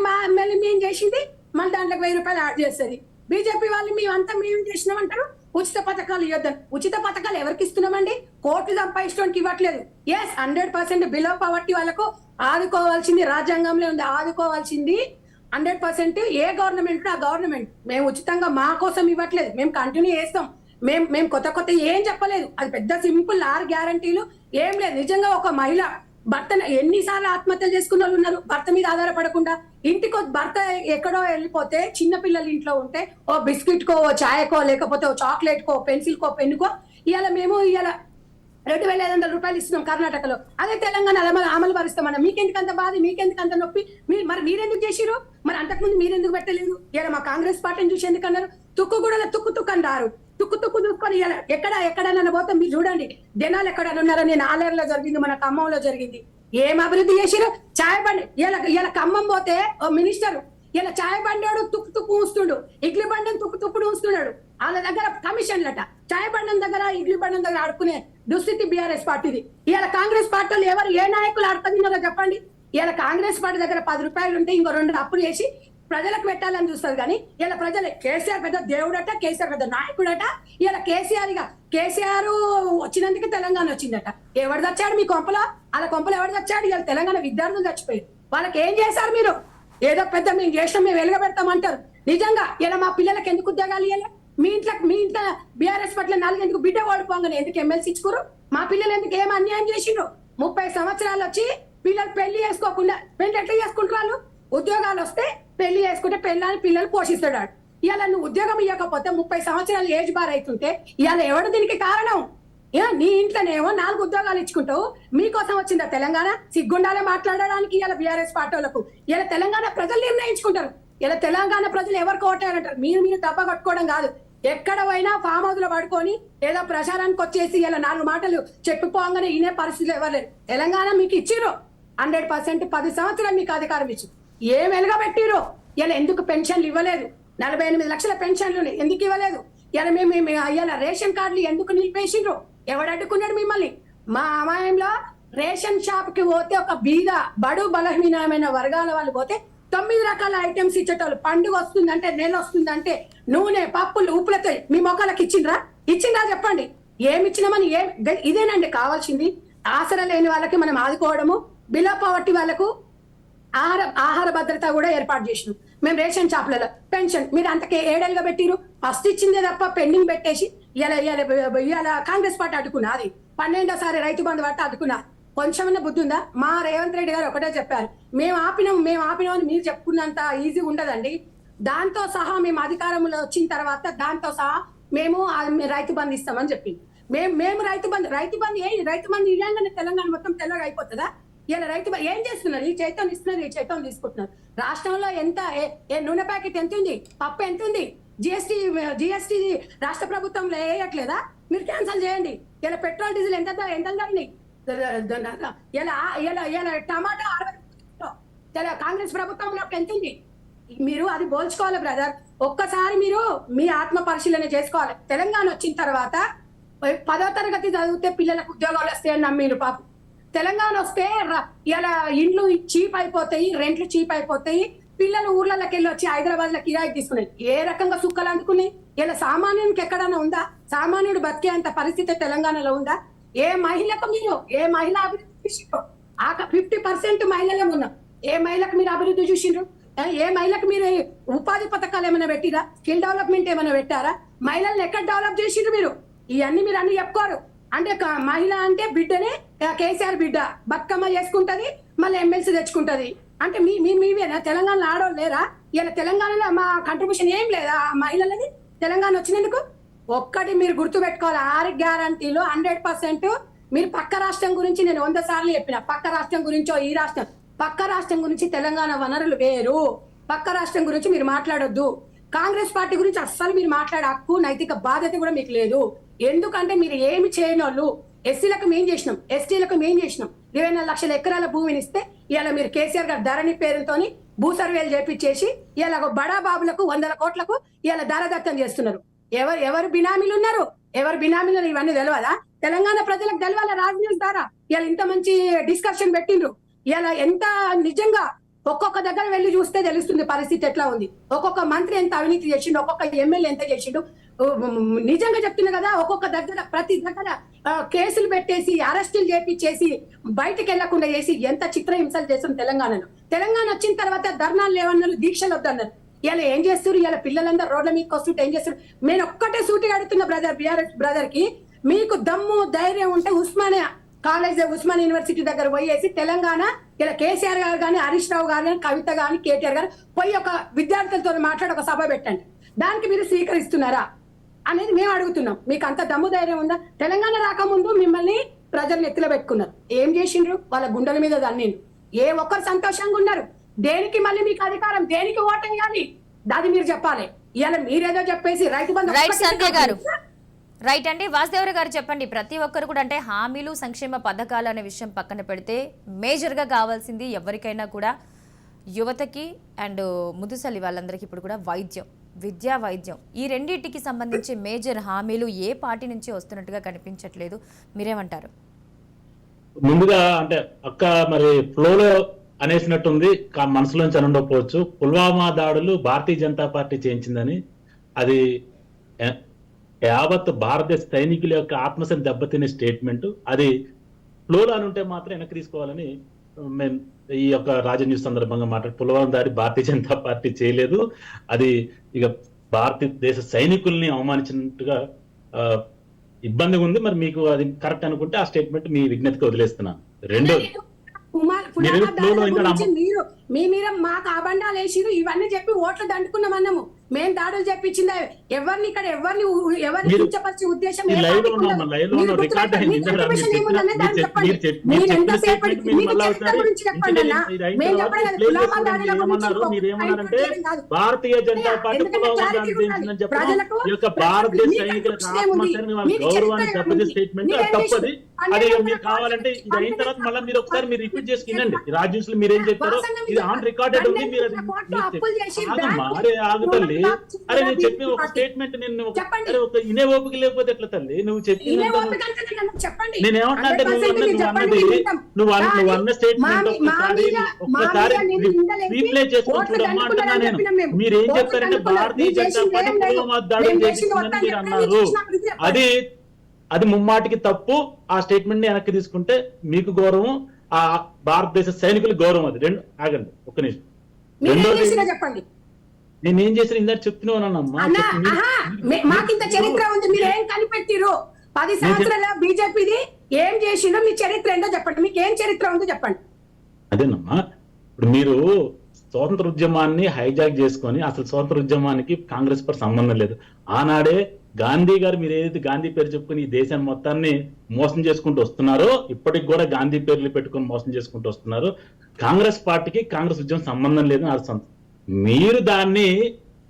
మేము చేసింది మళ్ళీ దాంట్లో 1000 రూపాయలు యాడ్ చేస్తుంది. బీజేపీ వాళ్ళు మేము చేసినామంటారు ఉచిత పథకాలు ఇవ్వద్దని. ఉచిత పథకాలు ఎవరికి ఇస్తున్నామండి? కోట్లు సంపాదించడానికి ఇవ్వట్లేదు. 100% బిలో పవర్టీ వాళ్ళకు ఆదుకోవాల్సింది రాజ్యాంగంలో ఉంది, ఆదుకోవాల్సింది 100%. ఏ గవర్నమెంట్ ఆ గవర్నమెంట్. మేము ఉచితంగా మా కోసం ఇవ్వట్లేదు, మేము కంటిన్యూ చేస్తాం. మేము కొత్త ఏం చెప్పలేదు. అది పెద్ద సింపుల్ 6 గ్యారంటీలు ఏం లేదు. నిజంగా ఒక మహిళ భర్త ఎన్నిసార్లు ఆత్మహత్య చేసుకున్న వాళ్ళు ఉన్నారు భర్త మీద ఆధారపడకుండా. ఇంటికి భర్త ఎక్కడో వెళ్ళిపోతే, చిన్న పిల్లలు ఇంట్లో ఉంటే ఓ బిస్కెట్ కో, ఓ ఛాయకో, లేకపోతే ఓ చాక్లెట్ కో, పెన్సిల్ కో, పెన్నుకో మేము 2,500 రూపాయలు ఇస్తున్నాం కర్ణాటకలో. అదే తెలంగాణ అమలు పరుస్తామన్నా మీకెందుకు అంత బాధ, మీకెందుకు అంత నొప్పి? మీరెందుకు చేసిరు? మరి అంతకుముందు మీరెందుకు పెట్టలేదు? ఇలా మా కాంగ్రెస్ పార్టీని చూసి ఎందుకన్నారు? తుక్కుగూడలో తుక్కు అంటారు. తుక్కు చూసుకొని ఎక్కడైనా పోతే మీరు చూడండి, జనాలు ఎక్కడైనా ఉన్నారో. నేను ఆలేరులో జరిగింది, మన ఖమ్మంలో జరిగింది. ఏం అభివృద్ధి చేసిరు? ఛాయ్ బండి ఇలా ఖమ్మం పోతే ఓ మినిస్టర్ ఇలా ఛాయ్ బండి తుక్కు ఊస్తుండు, ఇడ్లీ బండిని తుప్పుడు ఊస్తున్నాడు. వాళ్ళ దగ్గర కమిషన్లట. ఛాయ్ బండి దగ్గర, ఇడ్లీ బండి దగ్గర ఆడుకునే దుస్థితి బీఆర్ఎస్ పార్టీది. ఇలా కాంగ్రెస్ పార్టీలు ఏ నాయకులు ఆడుతున్నారో చెప్పండి. ఇలా కాంగ్రెస్ పార్టీ దగ్గర 10 రూపాయలు ఉంటే ఇంకో 2 అప్పులు చేసి ప్రజలకు పెట్టాలని చూస్తారు. కానీ ఇలా ప్రజలే కేసీఆర్ పెద్ద దేవుడట, కేసీఆర్ పెద్ద నాయకుడట. ఇలా కేసీఆర్ వచ్చినందుకు తెలంగాణ వచ్చిందట. ఎవరు తెచ్చాడు మీ కొంపలో? వాళ్ళ కొంపలో ఎవరు తెచ్చాడు? ఇలా తెలంగాణ విద్యార్థులు చచ్చిపోయారు. వాళ్ళకి ఏం చేశారు మీరు? ఏదో పెద్ద మేము చేసినాం, మేము వెలుగబెడతామంటారు. నిజంగా ఇలా మా పిల్లలకి ఎందుకు ఉద్యోగాలు ఇవ్వాలి? మీ ఇంట్లో బీఆర్ఎస్ పట్ల 4 ఎందుకు బిడ్డ ఓడిపోగానే ఎందుకు ఎమ్మెల్సీ ఇచ్చుకోరు? మా పిల్లలు ఎందుకు ఏం అన్యాయం చేసిండ్రు? 30 సంవత్సరాలు వచ్చి పిల్లలు పెళ్లి చేసుకోకుండా పెళ్లి ఎట్లా చేసుకుంటారు? ఉద్యోగాలు వస్తే పెళ్లి చేసుకుంటే పిల్లలు పోషిస్తాడు. ఇవాళ నువ్వు ఉద్యోగం ఇవ్వకపోతే 30 సంవత్సరాలు ఏజ్ బార్ అవుతుంటే ఇవాళ ఎవడు దీనికి కారణం? నీ ఇంట్లోనేమో 4 ఉద్యోగాలు ఇచ్చుకుంటావు. మీకోసం వచ్చిందా తెలంగాణ? సిగ్గుండాలే మాట్లాడడానికి. ఇలా బీఆర్ఎస్ పార్టీ వాళ్ళకు ఇలా తెలంగాణ ప్రజలు నిర్ణయించుకుంటారు. ఇలా తెలంగాణ ప్రజలు ఎవరికి ఓటారంటారు. మీరు దెబ్బ కట్టుకోవడం కాదు. ఎక్కడ పోయినా ఫామ్ హౌస్ లో పడుకొని ఏదో ప్రచారానికి వచ్చేసి ఇలా 4 మాటలు చెప్పుకోగానే ఈయనే పరిస్థితులు ఎవరు లేరు. తెలంగాణ మీకు ఇచ్చిర్రు 100%. 10 సంవత్సరాలు మీకు అధికారం ఇచ్చు. ఏం వెలుగబెట్టిరు? ఇలా ఎందుకు పెన్షన్లు ఇవ్వలేదు? 48 లక్షల పెన్షన్లు ఎందుకు ఇవ్వలేదు? ఇలా మేము ఇలా రేషన్ కార్డులు ఎందుకు నిలిపేసిండ్రు? ఎవడు అడ్డుకున్నాడు మిమ్మల్ని? మా అమాయంలో రేషన్ షాప్ కి పోతే ఒక బీద బడు బలహీనమైన వర్గాల వాళ్ళు పోతే 9 రకాల ఐటమ్స్ ఇచ్చేటోళ్ళు. పండుగ వస్తుందంటే, నెల వస్తుందంటే నూనె, పప్పులు, ఉప్పులతో మీ మొక్కలకు ఇచ్చిండ్రా చెప్పండి. ఏమి ఇచ్చినామని? ఇదేనండి కావాల్సింది. ఆసరా లేని వాళ్ళకి మనం ఆదుకోవడము, బిలో పవర్టీ వాళ్ళకు ఆహార భద్రత కూడా ఏర్పాటు చేసినాం. మేము రేషన్ షాపులలో పెన్షన్ మీరు అంతకే 7 ఏళ్ళుగా పెట్టిరు. ఫస్ట్ ఇచ్చిందే తప్ప పెండింగ్ పెట్టేసి ఇలా కాంగ్రెస్ పార్టీ అడ్డుకున్నా. అది 12వ రైతు బంధు పట్ట అడ్డుకున్నా. కొంచెమన్నా బుద్ధి ఉందా? మా రేవంత్ రెడ్డి గారు ఒకటే చెప్పారు, మేము ఆపినామని మీరు చెప్పుకున్నంత ఈజీ ఉండదండి. దాంతో సహా మేము అధికారంలో వచ్చిన తర్వాత దాంతో సహా మేము రైతు బంధు ఇస్తామని చెప్పింది. మేము రైతు బంధు ఇవ్వగానే తెలంగాణ మొత్తం తెల్లగా అయిపోతుందా? ఇలా రైతు ఏం చేస్తున్నారు? ఈ చైతం ఇస్తున్నారు, ఈ చైతం తీసుకుంటున్నారు. రాష్ట్రంలో ఎంత నూనె ప్యాకెట్ ఎంత ఉంది? పప్పు ఎంత ఉంది? జిఎస్టీ రాష్ట్ర ప్రభుత్వంలో వేయట్లేదా? మీరు క్యాన్సిల్ చేయండి. ఇలా పెట్రోల్ డీజిల్ ఎంత ధరని? ఇలా టమాటా 60 కాంగ్రెస్ ప్రభుత్వంలో ఎంత ఉంది? మీరు అది పోల్చుకోవాలి బ్రదర్. ఒక్కసారి మీరు మీ ఆత్మ పరిశీలన చేసుకోవాలి. తెలంగాణ వచ్చిన తర్వాత 10వ తరగతి చదివితే పిల్లలకు ఉద్యోగాలు వస్తాయని నమ్మిరు పాపం. తెలంగాణ వస్తే ఇలా ఇండ్లు చీప్ అయిపోతాయి, రెంట్లు చీప్ అయిపోతాయి. పిల్లలు ఊర్లలోకి వెళ్ళి వచ్చి హైదరాబాద్ లో కిరాయి తీసుకున్నాయి. ఏ రకంగా సుక్కలు అందుకున్నాయి? ఇలా సామాన్యునికి ఎక్కడైనా ఉందా? సామాన్యుడు బతికే అంత పరిస్థితి తెలంగాణలో ఉందా? ఏ మహిళ అభివృద్ధి చూసిండ్రు? 50% మహిళలే ఉన్నాం. ఏ మహిళకు మీరు అభివృద్ధి చూసిండ్రు? ఏ మహిళకు మీరు ఉపాధి పథకాలు ఏమైనా పెట్టిరా? స్కిల్ డెవలప్మెంట్ ఏమైనా పెట్టారా? మహిళల్ని ఎక్కడ డెవలప్ చేసిండ్రు మీరు? ఇవన్నీ మీరు అన్ని చెప్పుకోరు. అంటే మహిళ అంటే బిడ్డనే కేసీఆర్ బిడ్డ బతుకమ్మ చేసుకుంటది, మళ్ళీ ఎమ్మెల్సీ తెచ్చుకుంటది. అంటే మీవేనా? తెలంగాణలో ఆడవాళ్ళు లేరా? ఇలా తెలంగాణలో మా కంట్రిబ్యూషన్ ఏం లేదా మహిళలది? తెలంగాణ వచ్చినందుకు ఒక్కటి మీరు గుర్తు పెట్టుకోవాలి. 6 గ్యారంటీలు 100%. మీరు పక్క రాష్ట్రం గురించి నేను 100 సార్లు చెప్పిన. పక్క రాష్ట్రం గురించో ఈ రాష్ట్రం, పక్క రాష్ట్రం గురించి తెలంగాణ వనరులు వేరు. పక్క రాష్ట్రం గురించి మీరు మాట్లాడొద్దు. కాంగ్రెస్ పార్టీ గురించి అస్సలు మీరు మాట్లాడే హక్కు, నైతిక బాధ్యత కూడా మీకు లేదు. ఎందుకంటే మీరు ఏమి చేయని వాళ్ళు. ఎస్సీలకు మేం చేసినాం, ఎస్టీలకు మేం చేసినాం. 24 లక్షల ఎకరాల భూమిని ఇస్తే ఇలా మీరు కేసీఆర్ గారు ధరణి పేరుతోని భూ సర్వేలు చేపించేసి ఇలా బడా బాబులకు 100 కోట్లకు ఇలా దారదత్తం చేస్తున్నారు. ఎవరు బినామీలు ఉన్నారు? ఎవరు బినామీలు? ఇవన్నీ తెలియదా? తెలంగాణ ప్రజలకు తెలవాల రాజ్ న్యూస్ ద్వారా. ఇలా ఇంత మంచి డిస్కషన్ పెట్టిండ్రు. ఇలా ఎంత నిజంగా ఒక్కొక్క దగ్గర వెళ్ళి చూస్తే తెలుస్తుంది పరిస్థితి ఎట్లా ఉంది. ఒక్కొక్క మంత్రి ఎంత అవినీతి చేసిండు, ఒక్కొక్క ఎమ్మెల్యే ఎంత చేసిండు. నిజంగా చెప్తున్నా కదా, ఒక్కొక్క దగ్గర ప్రతి దగ్గర కేసులు పెట్టేసి అరెస్టులు చేపించేసి బయటకు వెళ్లకుండా చేసి ఎంత చిత్రహింసలు చేస్తాం తెలంగాణలో. తెలంగాణ వచ్చిన తర్వాత ధర్నాలు లేవన్నారు, దీక్షలు వద్దన్నారు. ఇలా ఏం చేస్తారు? ఇలా పిల్లలందరూ రోడ్ల మీదకి వస్తుంటే ఏం చేస్తారు? నేను ఒక్కటే సూటిగా అడుగుతున్నా బ్రదర్, బిఆర్ఎస్ బ్రదర్ కి, మీకు దమ్ము ధైర్యం ఉంటే ఉస్మానియా కాలేజ్, ఉస్మానియా యూనివర్సిటీ దగ్గర పోయేసి తెలంగాణ ఇలా కేసీఆర్ గారు కానీ, హరీష్ రావు గారు కానీ, కవిత గాని, కేటీఆర్ గారు పోయి ఒక విద్యార్థులతో మాట్లాడి ఒక సభ పెట్టండి. దానికి మీరు స్వీకరిస్తున్నారా అనేది మేము అడుగుతున్నాం. మీకు అంత దమ్ము ధైర్యం ఉందా? తెలంగాణ రాకముందు మిమ్మల్ని ప్రజలు ఎత్తులో పెట్టుకున్నారు, ఏం చేసిండ్రు? వాళ్ళ గుండెల మీద దన్నిండ్రు. ఏ ఒక్కరు సంతోషంగా ఉన్నారు? దేనికి మళ్ళీ మీకు అధికారం, దేనికి ఓటమి కానీ అది మీరు చెప్పాలి. ఇవాళ మీరేదో చెప్పేసి రైతు బంధు రైట్ అండి. వాసుదేవరావు గారు చెప్పండి, ప్రతి ఒక్కరు కూడా అంటే హామీలు, సంక్షేమ పథకాలు అనే విషయం పక్కన పెడితే మేజర్గా కావాల్సింది ఎవరికైనా కూడా యువతకి అండ్ ముదుసలి వాళ్ళందరికీ ఇప్పుడు కూడా వైద్యం, విద్యా వైద్యం, ఈ రెండింటికి సంబంధించి మేజర్ హామీలు ఏ పార్టీ నుంచి వస్తున్నట్టుగా కనిపించట్లేదు. మీరేమంటారు? ముందుగా అంటే అక్క మరి ఫ్లోలో అనేసినట్టుంది, మనసులోంచి అని ఉండకపోవచ్చు. పుల్వామా దాడులు భారతీయ జనతా పార్టీ చేయించిందని, అది యావత్ భారతదేశ సైనికుల యొక్క ఆత్మశక్తి దెబ్బతినే స్టేట్మెంట్. అది ఫ్లోలో అని ఉంటే మాత్రం వెనక్కి తీసుకోవాలని మేము ఈ యొక్క రాజ న్యూస్ సందర్భంగా మాట్లాడి, పుల్వామా దాడి భారతీయ జనతా పార్టీ చేయలేదు, అది ఇక భారతదేశ సైనికుల్ని అవమానించినట్టుగా ఇబ్బందిగా ఉంది. మరి మీకు అది కరెక్ట్ అనుకుంటే ఆ స్టేట్మెంట్ మీ విజ్ఞతకి వదిలేస్తున్నాను. రెండోది, మీరు మాకు అబండాలు వేసిరు, ఇవన్నీ చెప్పి ఓట్లు దండుకున్నామన్నాము. మేము దాడులు చెప్పించింది ఎవరిని ఇక్కడ ఎవరిని కించపరిచే ఉద్దేశం భారతీయ జనతా పార్టీ భారతదేశ సైనికుల గౌరవాన్ని దెబ్బతీసే స్టేట్మెంట్ తప్పది. అది మీరు కావాలంటే ఇది అయిన తర్వాత మళ్ళీ మీరు ఒకసారి మీరు రిపీట్ చేసుకునండి. రాజ్యూస్ లో మీరేం చెప్పారో ఇది ఆన్ రికార్డెడ్ ఉంది. మీరు మారే ఆగుతల్లి. అరే నేను చెప్పిన ఒక స్టేట్మెంట్ నేను ఒక ఇనే ఓపిక లేకపోతే ఎట్లా తల్లి? నువ్వు చెప్పి నేనేమంటున్నా అంటే నువ్వు అన్న స్టేట్మెంట్ ఒక్కసారి రీప్లే చేసుకొని చూడమ్మా అంటున్నా నేను. మీరేం చెప్పారంటే భారతీయ జనతా పార్టీ పుల్వామా దాడులు చేసిందని మీరు అన్నారు. అది ముమ్మాటికి తప్పు. ఆ స్టేట్మెంట్ ని వెనక్కి తీసుకుంటే మీకు గౌరవం, ఆ భారతదేశ సైనికులకు గౌరవం. అది రెండు. ఆగండి ఒక్క నిమిషం. చెప్పండి నేనేం చేసిన ఇందాక చెప్తున్నానమ్మా. మాకింత చరిత్ర ఉంది, మీరు ఏం కనిపెట్టిరు? 10 సంవత్సరాల బీజేపీది ఏం చేసిందో మీ చరిత్ర ఏంటో చెప్పండి. మీకు ఏం చరిత్ర ఉందో చెప్పండి. అదేనమ్మా, ఇప్పుడు మీరు స్వాతంత్ర ఉద్యమాన్ని హైజాక్ చేసుకొని, అసలు స్వాతంత్ర ఉద్యమానికి కాంగ్రెస్ పార్టీ సంబంధం లేదు. ఆనాడే గాంధీ గారు, మీరు ఏదైతే గాంధీ పేరు చెప్పుకుని ఈ దేశాన్ని మొత్తాన్ని మోసం చేసుకుంటూ వస్తున్నారో, ఇప్పటికి కూడా గాంధీ పేర్లు పెట్టుకుని మోసం చేసుకుంటూ వస్తున్నారు. కాంగ్రెస్ పార్టీకి కాంగ్రెస్ ఉద్యమం సంబంధం లేదని అర్థం. మీరు దాన్ని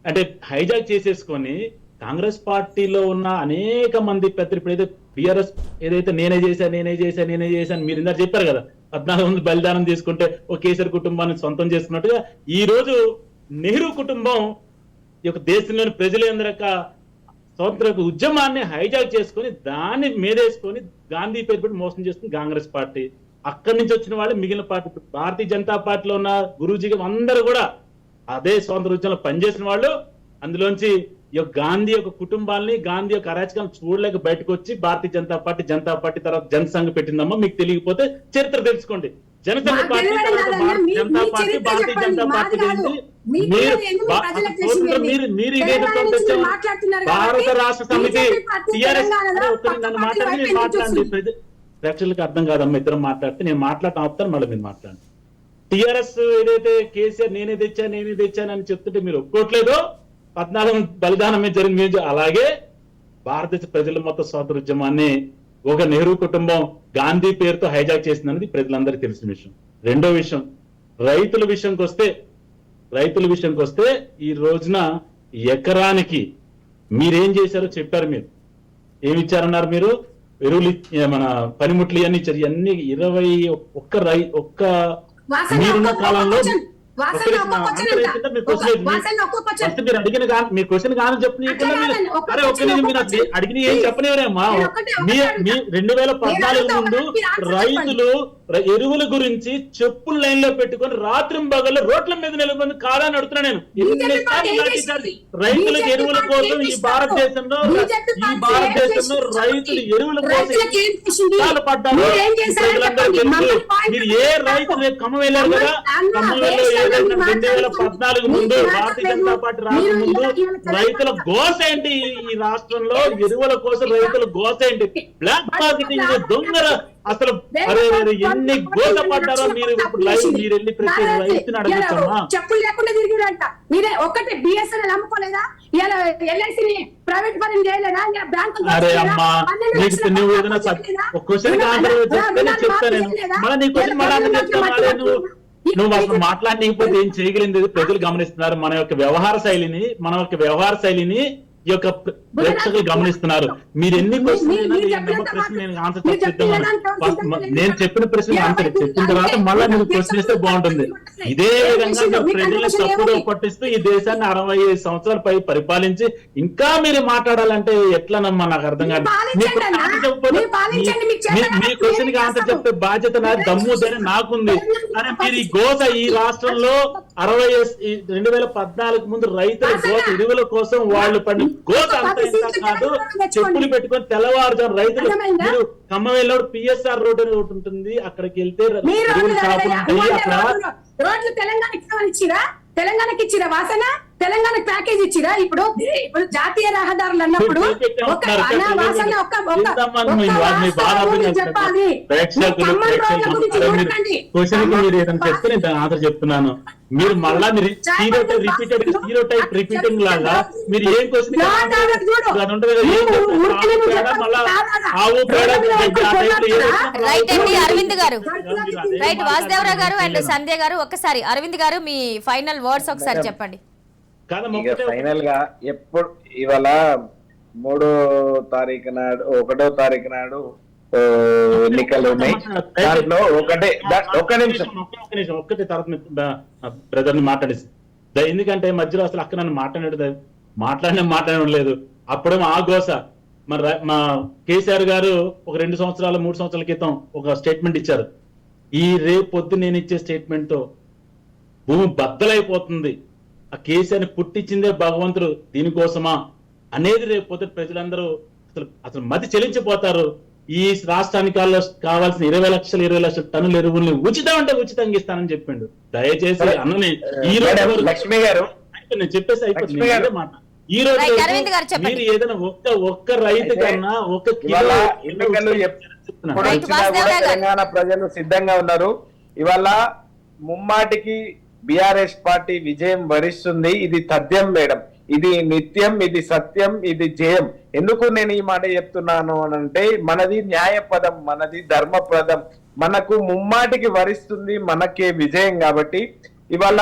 అంటే హైజాక్ చేసేసుకొని కాంగ్రెస్ పార్టీలో ఉన్న అనేక మంది పెద్ద, ఇప్పుడు టిఆర్ఎస్ ఏదైతే నేనే చేశాను మీరు ఇందాక చెప్పారు కదా, 14 మంది బలిదానం తీసుకుంటే ఓ కేసీఆర్ కుటుంబాన్ని సొంతం చేసుకున్నట్టుగా ఈ రోజు నెహ్రూ కుటుంబం ఈ యొక్క దేశంలోని ప్రజలందరి యొక్క స్వాతంత్ర ఉద్యమాన్ని హైజాక్ చేసుకొని దాన్ని మీదేసుకొని గాంధీ పేరు పెట్టి మోసం చేస్తుంది కాంగ్రెస్ పార్టీ. అక్కడి నుంచి వచ్చిన వాళ్ళు మిగిలిన పార్టీ, భారతీయ జనతా పార్టీలో ఉన్న గురూజీ అందరూ కూడా అదే స్వాతంత్ర ఉద్యమంలో పనిచేసిన వాళ్ళు. అందులోంచి ఈ యొక్క గాంధీ యొక్క కుటుంబాలని, గాంధీ యొక్క అరాచకాలను చూడలేక బయటకు వచ్చి భారతీయ జనతా పార్టీ తర్వాత జనసంఘ పెట్టిందమ్మా. మీకు తెలియకపోతే చరిత్ర తెలుసుకోండి. జనసంఘ పార్టీ తర్వాత జనతా పార్టీ, భారతీయ జనతా పార్టీ మీరు ఇదే భారత రాష్ట్ర సమితి టిఆర్ఎస్ నన్ను మాట్లాడి నేను మాట్లాడండి. ప్రేక్షకులకు అర్థం కాదమ్మా, ఇద్దరం మాట్లాడితే నేను మాట్లాడటం ఆపుతాను, మళ్ళీ మీరు మాట్లాడండి. టిఆర్ఎస్ ఏదైతే కేసీఆర్ నేనే తెచ్చానని చెప్తుంటే మీరు ఒప్పుకోవట్లేదో, 14 బలిదానమే జరిగింది. అలాగే భారతదేశ ప్రజల మొత్తం స్వాతంత్ర ఉద్యమాన్ని ఒక నెహ్రూ కుటుంబం గాంధీ పేరుతో హైజాక్ చేసిందనేది ప్రజలందరికీ తెలిసిన విషయం. రెండో విషయం, రైతుల విషయంకి వస్తే ఈ రోజున ఎకరానికి మీరేం చేశారో చెప్పారు. మీరు ఏమి ఇచ్చారన్నారు? మీరు ఎరువులు, మన పనిముట్లు ఇవన్నీ ఇచ్చారు. ఇవన్నీ 21 మీరున్న కాలంలో వాసన ఒక్క క్వశ్చన్ ఎంత? వాసన ఒక్క క్వశ్చన్. ఫస్ట్ మీరు అడిగిన మీ క్వశ్చన్ కాదని చెప్పనీయకుండా అరే ఒక్క నిమిషం మీరు అడిగిన ఏం చెప్పనివరేమ్మా. మీ 2014 ముందు రైతులు ఎరువుల గురించి చెప్పులు లైన్ లో పెట్టుకొని రాత్రింబగళ్ళు రోడ్ల మీద నిలబడి కాదని అడుగుతున్నా నేను. రైతులకు ఎరువుల కోసం ఈ భారతదేశంలో రైతులు ఎరువుల కోసం పడ్డారు. మీరు ఏ రైతు ఖమ్మం వెళ్ళారు కదా, ఖమ్మం వెళ్ళి 2014 ముందు భారతీయ జనతా పార్టీ రాకముందు రైతుల గోస ఏంటి? ఈ రాష్ట్రంలో ఎరువుల కోసం రైతుల గోస ఏంటి? బ్లాక్ మార్కెటింగ్ దొంగల అసలు అరే ఎన్ని గోస పడ్డారో మీరు ఇప్పుడు లైవ్ మీరు వెళ్ళి ప్రతి రైతుని అడుగుతామా? చెప్పులు లేకుండా తిరిగిరంట. మీరే ఒకటి బిఎస్ఎన్ఎల్ అమ్ముకోలేదా? ఇలా ఎల్ఐసిని ప్రైవేట్ పరం చేయలేదా? బ్యాంకు అరే అమ్మా నువ్వు ఏదైనా ఒక క్వశ్చన్ చెప్తా నేను మళ్ళీ నీ క్వశ్చన్ మళ్ళీ చెప్తాను. నువ్వు అసలు మాట్లాడలేకపోతే ఏం చేయగలిగింది ప్రజలు గమనిస్తున్నారు. మన యొక్క వ్యవహార శైలిని ఈ యొక్క ప్రేక్షకులు గమనిస్తున్నారు. మీరు ఎన్ని ప్రశ్న నేను ఆన్సర్ చెప్తాను. నేను చెప్పిన ప్రశ్న ఆన్సర్ చెప్పిన తర్వాత మళ్ళీ నేను క్వశ్చన్ ఇస్తే బాగుంటుంది. ఇదే విధంగా ప్రజల్ని తప్పుదో పట్టిస్తూ ఈ దేశాన్ని 65 సంవత్సరాల పై పరిపాలించి ఇంకా మీరు మాట్లాడాలంటే ఎట్లనమ్మా? నాకు అర్థం కాదు. మీ క్వశ్చన్ కి ఆన్సర్ చెప్పే బాధ్యత నాది, దమ్ముదని నాకుంది. అరే మీరు ఈ గోస ఈ రాష్ట్రంలో 2014 ముందు రైతుల గోస ఎరువుల కోసం వాళ్ళు పడిన గోస అంత ఇంత కాదు. చెప్పులు పెట్టుకొని తెల్లవారుజాము రైతులు మీరు ఖమ్మం వెళ్ళినప్పుడు పిఎస్ఆర్ రోడ్ అని ఒకటి ఉంటుంది, అక్కడికి వెళ్తే ఎరువుల షాపులు ఉంటాయి. అక్కడ రోడ్లు తెలంగాణకి ఇచ్చిరా వాసన? తెలంగాణకు ప్యాకేజ్ ఇచ్చిరా? ఇప్పుడు జాతీయ రహదారులు అన్నప్పుడు ఆన్సర్ చెప్తున్నాను. మీరు మళ్ళా మీరు హీరో టైప్ రిపీటింగ్ లాగా మీరు ఏం క్వశ్చన్ అరవింద్ గారు, రైట్ వాసుదేవరావు గారు అండ్ సంధ్య గారు, ఒక్కసారి అరవింద్ గారు మీ ఫైనల్ వర్డ్స్ ఒకసారి చెప్పండి. ఫైనల్ గా ఎప్పుడు ఇవాళ 3వ తారీఖు నాడు 1వ తారీఖు నాడు ఎన్నికలు ఉన్నాయి. దాంట్లో ఒక్క నిమిషం ఒక్కటి తర్వాత బ్రదర్ ని మాట్లాడేసి, ఎందుకంటే మధ్యలో అసలు అక్కడ నన్ను మాట్లాడడం లేదు. అప్పుడేమో ఆ గోస. మరి మా కేసీఆర్ గారు ఒక 2 సంవత్సరాలు 3 సంవత్సరాల క్రితం ఒక స్టేట్మెంట్ ఇచ్చారు. ఈ రేపు పొద్దు నేను ఇచ్చే స్టేట్మెంట్ తో భూమి బద్దలైపోతుంది, ఆ కేసీఆర్ని పుట్టించిందే భగవంతుడు దీనికోసమా అనేది రేపు పొద్దు ప్రజలందరూ అసలు మతి చెలించిపోతారు. ఈ రాష్ట్రానికి కావాల్సిన 20 లక్షల టన్నుల ఎరువుల్ని ఉచితంగా ఇస్తానని చెప్పిండు. దయచేసి అన్నని ఈ రోజు లక్ష్మి గారు నేను చెప్పేసి అయిపోతుంది మాట. ఈ రోజు మీరు ఏదైనా ఒక్క రైతు కన్నా ఒక ఎన్నికలు తెలంగాణ ప్రజలు సిద్ధంగా ఉన్నారు. ఇవాళ ముమ్మాటికి బిఆర్ఎస్ పార్టీ విజయం వరిస్తుంది. ఇది తథ్యం మేడం, ఇది నిత్యం, ఇది సత్యం, ఇది జయం. ఎందుకు నేను ఈ మాట చెప్తున్నాను అనంటే మనది న్యాయపదం, మనది ధర్మప్రదం, మనకు ముమ్మాటికి వరిస్తుంది, మనకే విజయం. కాబట్టి ఇవాళ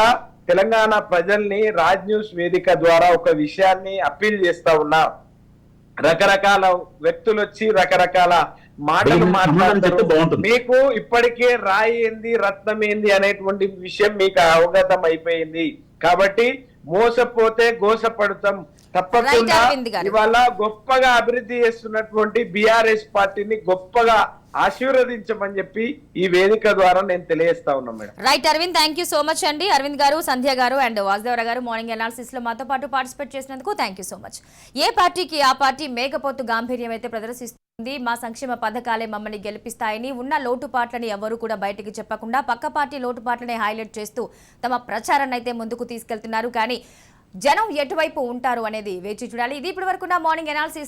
తెలంగాణ ప్రజల్ని రాజ్ న్యూస్ వేదిక ద్వారా ఒక విషయాన్ని అప్పీల్ చేస్తా ఉన్నా. రకరకాల వ్యక్తులు వచ్చి రకరకాల మాటలు మాట్లాడుతారు. మీకు ఇప్పటికే రాయి ఏంది రత్నం ఏంది అనేటువంటి విషయం మీకు అవగతం అయిపోయింది. కాబట్టి మోసపోతే గోసపడతాం. తప్పకుండా ఇవాళ గొప్పగా అభివృద్ధి చేస్తున్నటువంటి బిఆర్ఎస్ పార్టీని గొప్పగా ఆశీర్వదించమని చెప్పి ఈ వేదిక ద్వారా నేను తెలియజేస్తా ఉన్నా madam. Right Arvind, thank you so much అండి. అరవింద్ గారు, సంధ్య గారు అండ్ వాసుదేవరావు గారు మార్నింగ్ అనాలిసిస్ లో మాతో పాటు పార్టిసిపేట్ చేసినందుకు థ్యాంక్ యూ సో మచ్. ఏ పార్టీకి ఆ పార్టీ మేకపోతు గాంభీర్యం అయితే ప్రదర్శిస్తుంది. మా సంక్షేమ పథకాలే మమ్మల్ని గెలిపిస్తాయని ఉన్న లోటుపాట్లని ఎవరు కూడా బయటికి చెప్పకుండా పక్క పార్టీ లోటుపాట్లని హైలైట్ చేస్తూ తమ ప్రచారాన్ని అయితే ముందుకు తీసుకెళ్తున్నారు. కానీ జనం ఎటువైపు ఉంటారు అనేది వేచి చూడాలి. ఇది ఇప్పటి వరకు నా మార్నింగ్ అనాలిసిస్.